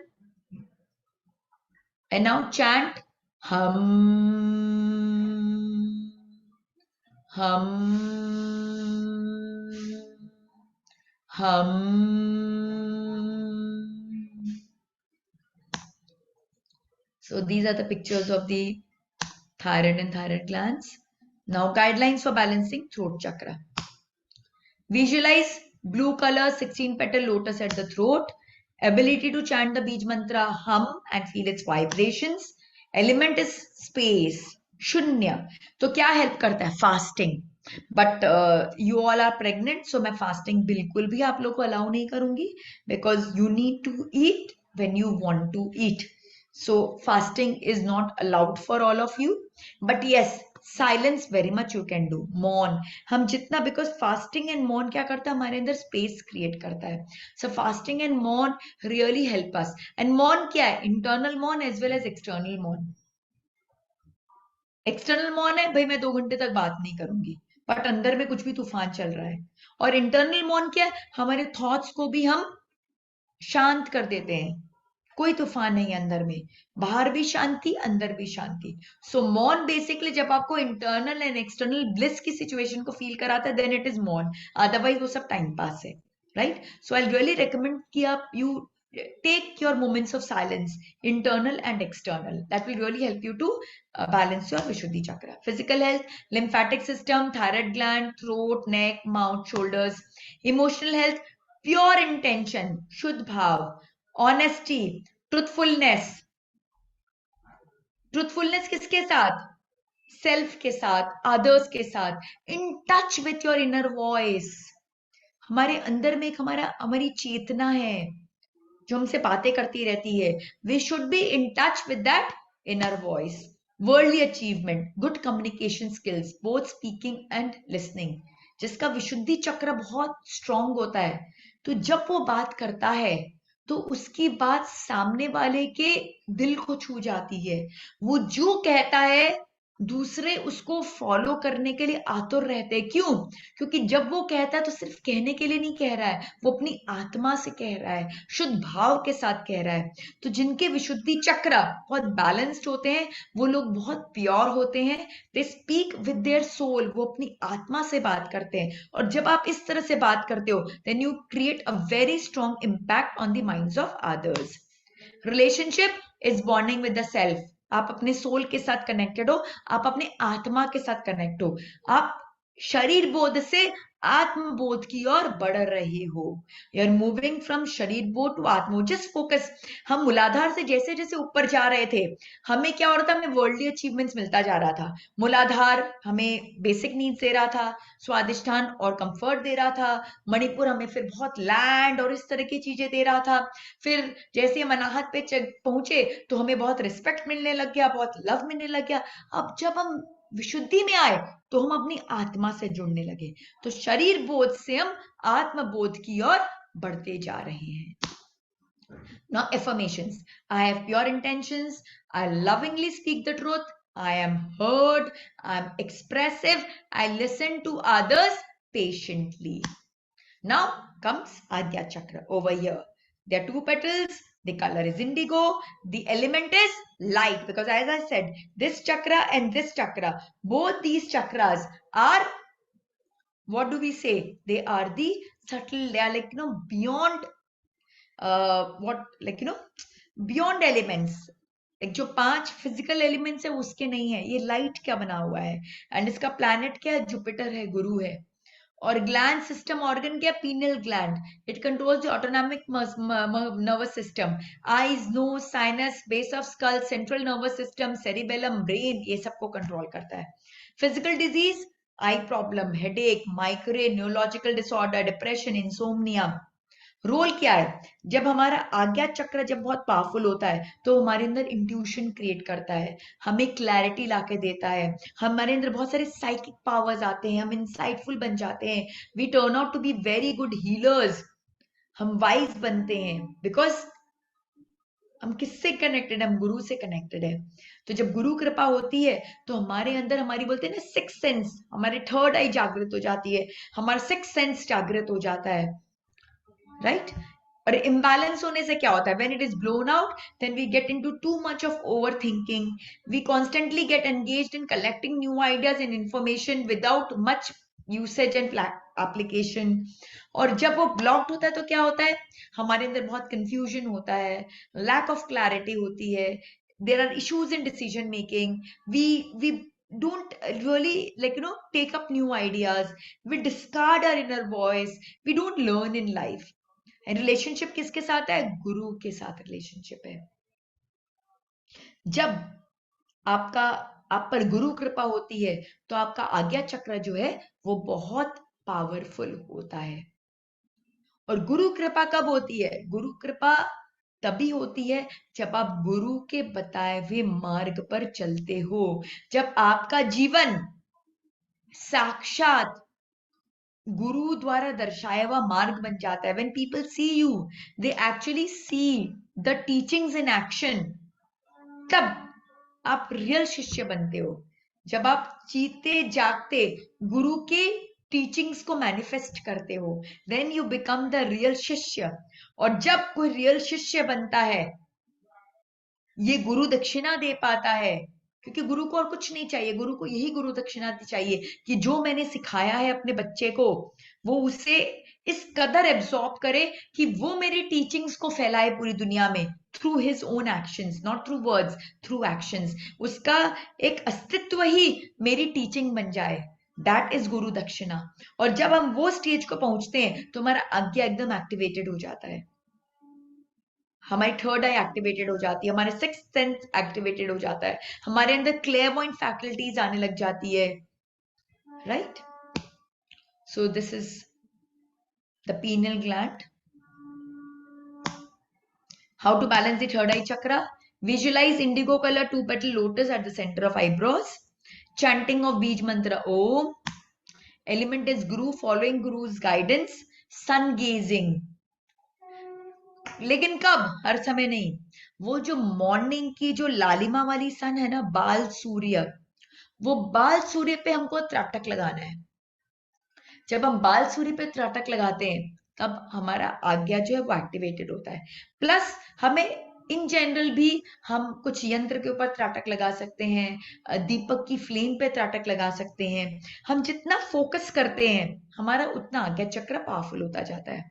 And now chant hum, hum, hum. So these are the pictures of the thyroid and thyroid glands. Now guidelines for balancing throat chakra. Visualize blue color 16 petal lotus at the throat. Ability to chant the Bij mantra hum and feel its vibrations. Element is space, shunya. तो क्या help करता है? Fasting. But you all are pregnant, so मैं fasting बिल्कुल भी आप लोग को अलाउ नहीं करूंगी, because you need to eat when you want to eat. So fasting is not allowed for all of you, but yes, silence very much you can do. मौन हम जितना, because fasting and मौन क्या करता है? हमारे अंदर स्पेस क्रिएट करता है. So fasting and मौन really help us. And मौन क्या है? इंटरनल मौन एज वेल एज एक्सटर्नल मौन. एक्सटर्नल मौन है भाई मैं 2 घंटे तक बात नहीं करूंगी, बट अंदर में कुछ भी तूफान चल रहा है. और इंटरनल मौन क्या है? हमारे थॉट्स को भी हम शांत कर देते हैं, कोई तूफान नहीं अंदर में, बाहर भी शांति, अंदर भी शांति. सो मौन बेसिकली जब आपको इंटरनल एंड एक्सटर्नल ब्लिस की सिचुएशन को फील कराता है, देन इट इज मौन. अदरवाइज वो सब टाइम पास है, right? So I really recommend कि आप you take your moments of silence, internal and external. That will really help you to balance your Vishuddhi chakra. Physical health, lymphatic system, thyroid gland, throat, neck, mouth, shoulders. Emotional health, pure intention, Shuddh Bhav, honesty, truthfulness. Truthfulness किसके साथ? Self के साथ, others के साथ. इन touch with your inner voice. हमारे अंदर में एक हमारी चेतना है जो हमसे बातें करती रहती है. We should be in touch with that inner voice. Worldly achievement, good communication skills, both speaking and listening. जिसका विशुद्धि चक्र बहुत स्ट्रांग होता है, तो जब वो बात करता है तो उसकी बात सामने वाले के दिल को छू जाती है. वो जो कहता है दूसरे उसको फॉलो करने के लिए आतुर रहते हैं. क्यों? क्योंकि जब वो कहता है तो सिर्फ कहने के लिए नहीं कह रहा है, वो अपनी आत्मा से कह रहा है, शुद्ध भाव के साथ कह रहा है. तो जिनके विशुद्धि चक्र बहुत बैलेंस्ड होते हैं, वो लोग बहुत प्योर होते हैं. They speak with their soul, वो अपनी आत्मा से बात करते हैं. और जब आप इस तरह से बात करते हो, then you create a very strong impact on the minds of others. Relationship is bonding with the self. आप अपने सोल के साथ कनेक्टेड हो, आप अपने आत्मा के साथ कनेक्ट हो, आप शरीर बोध से आत्मबोध की ओर बढ़ रहे हो. यू आर मूविंग फ्रॉम शरीर बोध टू आत्म. Just focus. हम मूलाधार से जैसे जैसे ऊपर जा रहे थे, हमें क्या हो रहा था? हमें वर्ल्डली अचीवमेंट्स मिलता जा रहा था. मूलाधार हमें बेसिक नीड्स दे रहा था, स्वादिष्ठान और कंफर्ट दे रहा था. मणिपुर हमें फिर बहुत लैंड और इस तरह की चीजें दे रहा था. फिर जैसे हम अनाहत पे पहुंचे तो हमें बहुत रिस्पेक्ट मिलने लग गया, बहुत लव मिलने लग गया. अब जब हम विशुद्धि में आए तो हम अपनी आत्मा से जुड़ने लगे. तो शरीर बोध से हम आत्मबोध की ओर बढ़ते जा रहे हैं. Now affirmations. I have pure intentions. I lovingly speak the truth. I am heard. I am expressive. I listen to others patiently. Now comes Adya Chakra over here. There are 2 petals. The color is indigo. The element is light, because as I said, this chakra and this chakra, both these chakras are, what do we say? They are the subtle, they are like, beyond, beyond elements. एक जो 5 physical elements है उसके नहीं है. ये light क्या बना हुआ है, एंड इसका प्लैनेट क्या है? जुपिटर है, गुरु है. और ग्लैंड सिस्टम ऑर्गन क्या? Pineal gland. It controls the autonomic nervous system. Eyes, nose, sinus, base of skull, central nervous system, cerebellum, brain, ये सबको कंट्रोल करता है. Physical disease, eye problem, headache, migraine, neurological disorder, depression, insomnia. Role क्या है? जब हमारा आज्ञा चक्र जब बहुत पावरफुल होता है तो हमारे अंदर इंट्यूशन क्रिएट करता है, हमें क्लैरिटी लाके देता है, हमारे अंदर बहुत सारे साइकिक पावर्स आते हैं, हम इंसाइटफुल बन जाते हैं, we turn out to be very good healers, हम वाइज बनते हैं. बिकॉज हम किससे कनेक्टेड? हम गुरु से कनेक्टेड है. तो जब गुरु कृपा होती है तो हमारे अंदर, हमारी बोलते हैं ना सिक्स सेंस, हमारे थर्ड आई जागृत हो जाती है, हमारा सिक्स सेंस जागृत हो जाता है. राइट? और इम्बैलेंस होने से क्या होता है? When it is blown out then we get into too much of overthinking, we constantly get engaged in collecting new ideas and information without much usage and application. और जब वो ब्लॉक्ड होता है तो क्या होता है? हमारे अंदर बहुत कंफ्यूजन होता है, लैक ऑफ क्लैरिटी होती है, there are issues in decision making, we don't really take up new ideas, we discard our inner voice, we don't learn in life. Relationship किसके साथ है? गुरु के साथ रिलेशनशिप है. जब आपका आप पर गुरु कृपा होती है तो आपका आज्ञा चक्र जो है वो बहुत पावरफुल होता है. और गुरु कृपा कब होती है? गुरु कृपा तभी होती है जब आप गुरु के बताए हुए मार्ग पर चलते हो, जब आपका जीवन साक्षात गुरु द्वारा दर्शाया हुआ मार्ग बन जाता है. When people see you, they actually see the teachings in action. तब आप रियल शिष्य बनते हो. जब आप जीते जागते गुरु के टीचिंग्स को मैनिफेस्ट करते हो, then you become the real shishya. और जब कोई रियल शिष्य बनता है, ये गुरु दक्षिणा दे पाता है, क्योंकि गुरु को और कुछ नहीं चाहिए, गुरु को यही गुरु दक्षिणा चाहिए कि जो मैंने सिखाया है अपने बच्चे को वो उसे इस कदर एब्सॉर्ब करे कि वो मेरी टीचिंग्स को फैलाए पूरी दुनिया में through his own actions, not through words, through actions. उसका एक अस्तित्व ही मेरी टीचिंग बन जाए. दैट इज गुरु दक्षिणा. और जब हम वो स्टेज को पहुंचते हैं तो हमारा आज्ञा एकदम एक्टिवेटेड हो जाता है, हमारी थर्ड आई एक्टिवेटेड हो जाती है, हमारे सिक्स्थ सेंस एक्टिवेटेड हो जाता है, हमारे अंदर क्लेयरवॉइंट फैकल्टीज आने लग जाती है. Right? So this is the pineal gland. How to balance the third eye chakra? Visualize indigo color 2-petal lotus at the center of eyebrows. Chanting of Bij mantra Om. Element is Guru, following Guru's guidance. Sun gazing. लेकिन कब? हर समय नहीं. वो जो morning की जो लालिमा वाली सन है ना, बाल सूर्य, वो बाल सूर्य पे हमको त्राटक लगाना है. जब हम बाल सूर्य पे त्राटक लगाते हैं तब हमारा आज्ञा जो है वो एक्टिवेटेड होता है. प्लस हमें इन जनरल भी हम कुछ यंत्र के ऊपर त्राटक लगा सकते हैं, दीपक की फ्लेम पे त्राटक लगा सकते हैं. हम जितना फोकस करते हैं हमारा उतना आज्ञा चक्र पावरफुल होता जाता है.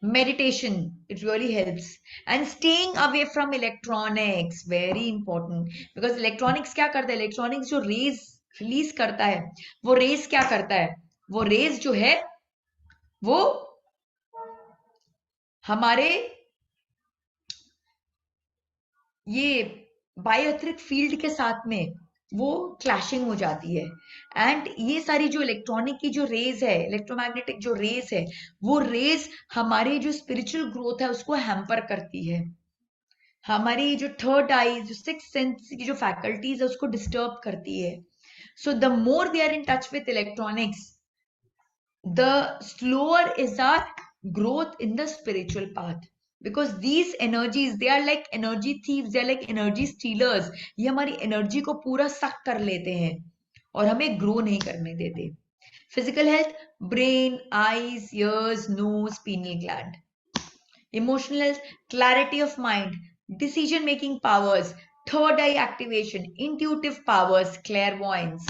Meditation, it really helps. And staying away from electronics, very important. Because electronics क्या करता है? Electronics जो रेज रिलीज करता है, वो रेज क्या करता है? वो रेज जो है वो हमारे ये बायोइलेक्ट्रिक फील्ड के साथ में वो क्लैशिंग हो जाती है. एंड ये सारी जो इलेक्ट्रॉनिक की जो रेज है, इलेक्ट्रोमैग्नेटिक जो रेज है, वो रेज हमारे जो स्पिरिचुअल ग्रोथ है उसको हैम्पर करती है. हमारी जो थर्ड आई, जो सिक्स सेंस की जो फैकल्टीज है उसको डिस्टर्ब करती है. So the more we are in touch with electronics, the slower is our growth in the spiritual path. Because these energies, they are like energy thieves, they are like energy stealers. ये हमारी energy को पूरा सक कर लेते हैं और हमें ग्रो नहीं करने देते. Physical health, brain, eyes, ears, nose, pineal gland. Emotional health, clarity of mind, decision making powers, third eye activation, intuitive powers, clairvoyance.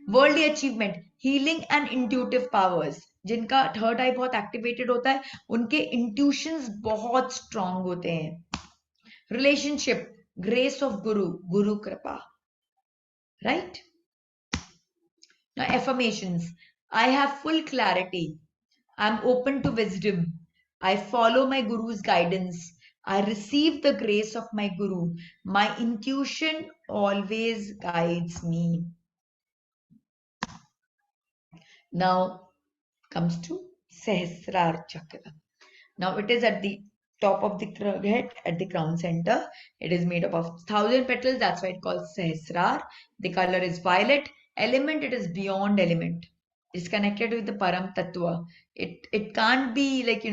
Worldly achievement, healing and intuitive powers. जिनका थर्ड आई बहुत एक्टिवेटेड होता है उनके intuitions बहुत strong होते हैं. Relationship, grace of गुरु, गुरु कृपा. Right? Now affirmations. I have full clarity. I'm open to wisdom. I follow my guru's guidance. I receive the grace of my guru. My intuition always guides me. Now comes to Sahasrar Chakra. Now it is at the top of the head at the crown center. It is made up of 1,000 petals. That's why it calls Sahasrar. The color is violet. Element, it is beyond element. It's connected with the Param Tattva. It can't be like,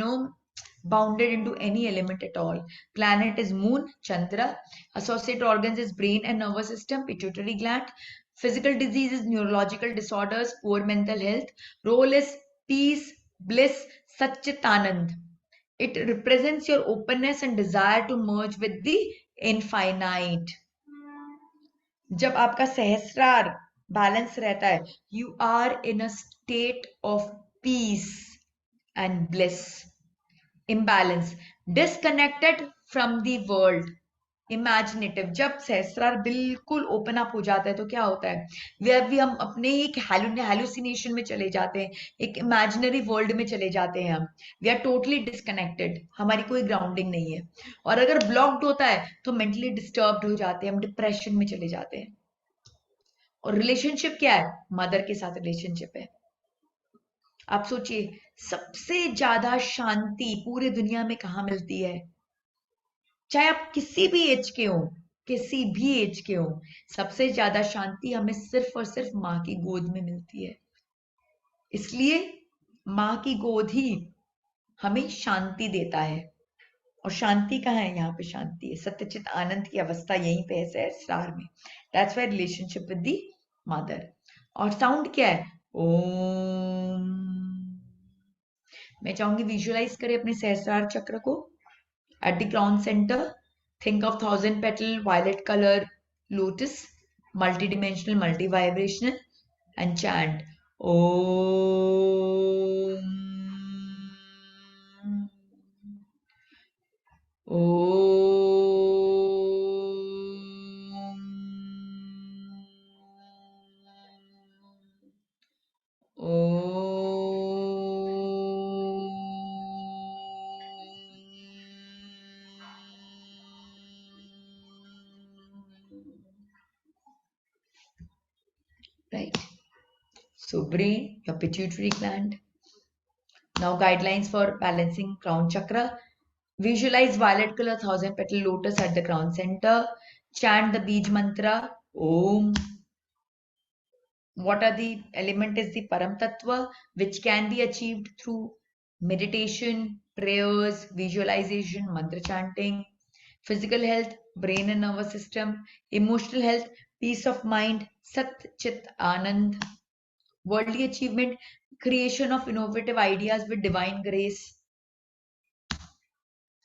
bounded into any element at all. Planet is Moon, Chandra. Associated organs is brain and nervous system, pituitary gland. Physical diseases, neurological disorders, poor mental health. Role is peace, bliss, Satchitanand. It represents your openness and desire to merge with the infinite. जब आपका सहस्रार balance रहता है, you are in a state of peace and bliss. Imbalance, disconnected from the world. Imaginative, जब सहस्रार बिल्कुल open up हो जाता है तो क्या होता है, वे हम अपने एक हेलुसिनेशन में चले जाते हैं, एक इमेजिनरी वर्ल्ड में चले जाते हैं. हम वी आर टोटली डिस्कनेक्टेड, हमारी कोई ग्राउंडिंग नहीं है. और अगर ब्लॉक्ड होता है तो मेंटली डिस्टर्ब्ड हो जाते हैं, हम डिप्रेशन में चले जाते हैं. और रिलेशनशिप क्या है, मदर के साथ रिलेशनशिप है. आप सोचिए, सबसे ज्यादा शांति पूरी दुनिया में कहाँ मिलती है? चाहे आप किसी भी एज के हो, किसी भी एज के हो, सबसे ज्यादा शांति हमें सिर्फ और सिर्फ माँ की गोद में मिलती है. इसलिए माँ की गोद ही हमें शांति देता है. और शांति कहाँ है? यहाँ पे शांति है, सत्यचित आनंद की अवस्था यहीं पे है सहस्रार में. That's why relationship with the mother. और साउंड क्या है? ओम. मैं चाहूंगी विजुअलाइज करें अपने सहस्रार चक्र को. At the crown center, think of 1,000 petal violet color lotus, multidimensional, multi-vibrational, and chant Om. Om. Om. Right. So brain, your pituitary gland. Now guidelines for balancing crown chakra. Visualize violet color 1,000 petal lotus at the crown center. Chant the Bij mantra Om. What are the element is the Param Tattva, which can be achieved through meditation, prayers, visualization, mantra chanting. Physical health, brain and nervous system. Emotional health, peace of mind, Sat Chit Anand. Worldly achievement, creation of innovative ideas with divine grace.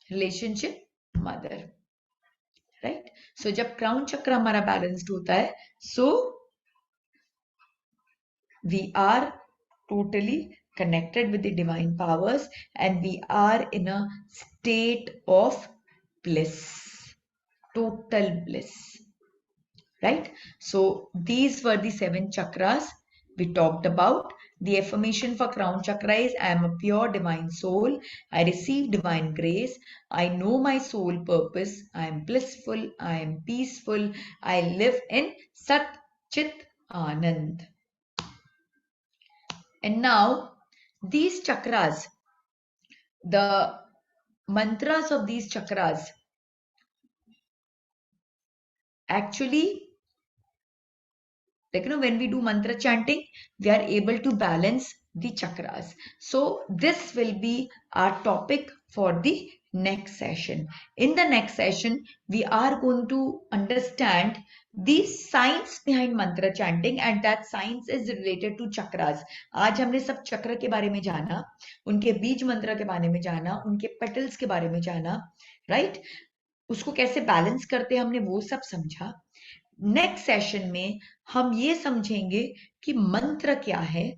Relationship, mother. Right? So जब crown chakra हमारा balanced होता है, so we are totally connected with the divine powers and we are in a state of bliss, total bliss. Right? So these were the 7 chakras we talked about. The affirmation for crown chakra is, I am a pure divine soul. I receive divine grace. I know my soul purpose. I am blissful. I am peaceful. I live in Sat Chit Anand. And now these chakras, the mantras of these chakras actually, like, when we do mantra chanting, we are able to balance the chakras. So this will be our topic for the next session. In the next session, we are going to understand the science behind mantra chanting, and that science is related to chakras. आज हमने सब चक्र के बारे में जाना, उनके बीज मंत्र के बारे में जाना, उनके पेटल्स के बारे में जाना, right? उसको कैसे बैलेंस करते हैं हमने वो सब समझा. नेक्स्ट सेशन में हम ये समझेंगे कि मंत्र क्या है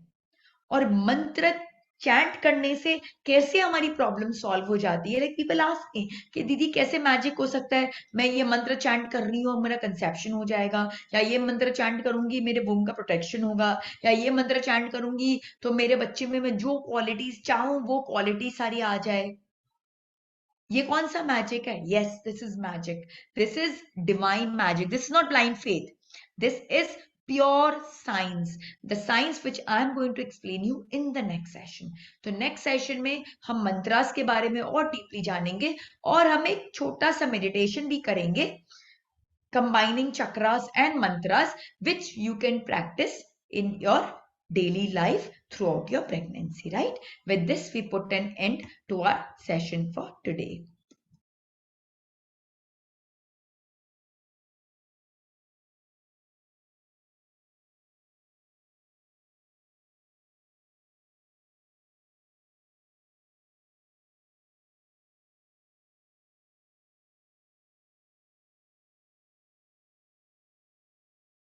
और मंत्र चैंट करने से कैसे हमारी प्रॉब्लम सॉल्व हो जाती है. लाइक पीपल आस्क मी कि दीदी कैसे मैजिक हो सकता है, मैं ये मंत्र चैंट कर रही हूँ मेरा कंसेप्शन हो जाएगा, या ये मंत्र चैंट करूंगी मेरे वुम का प्रोटेक्शन होगा, या ये मंत्र चैंट करूंगी तो मेरे बच्चे में मैं जो क्वालिटीज चाहूं वो क्वालिटी सारी आ जाए. ये कौन सा मैजिक है? Yes, this is magic. This is divine magic. This is not blind faith. This is pure science, the science which I am going to explain you in the next session. तो next session में हम मंत्रास के बारे में और deeply जानेंगे और हम एक छोटा सा मेडिटेशन भी करेंगे combining chakras and mantras which you can practice in your daily life throughout your pregnancy, right? With this we put an end to our session for today.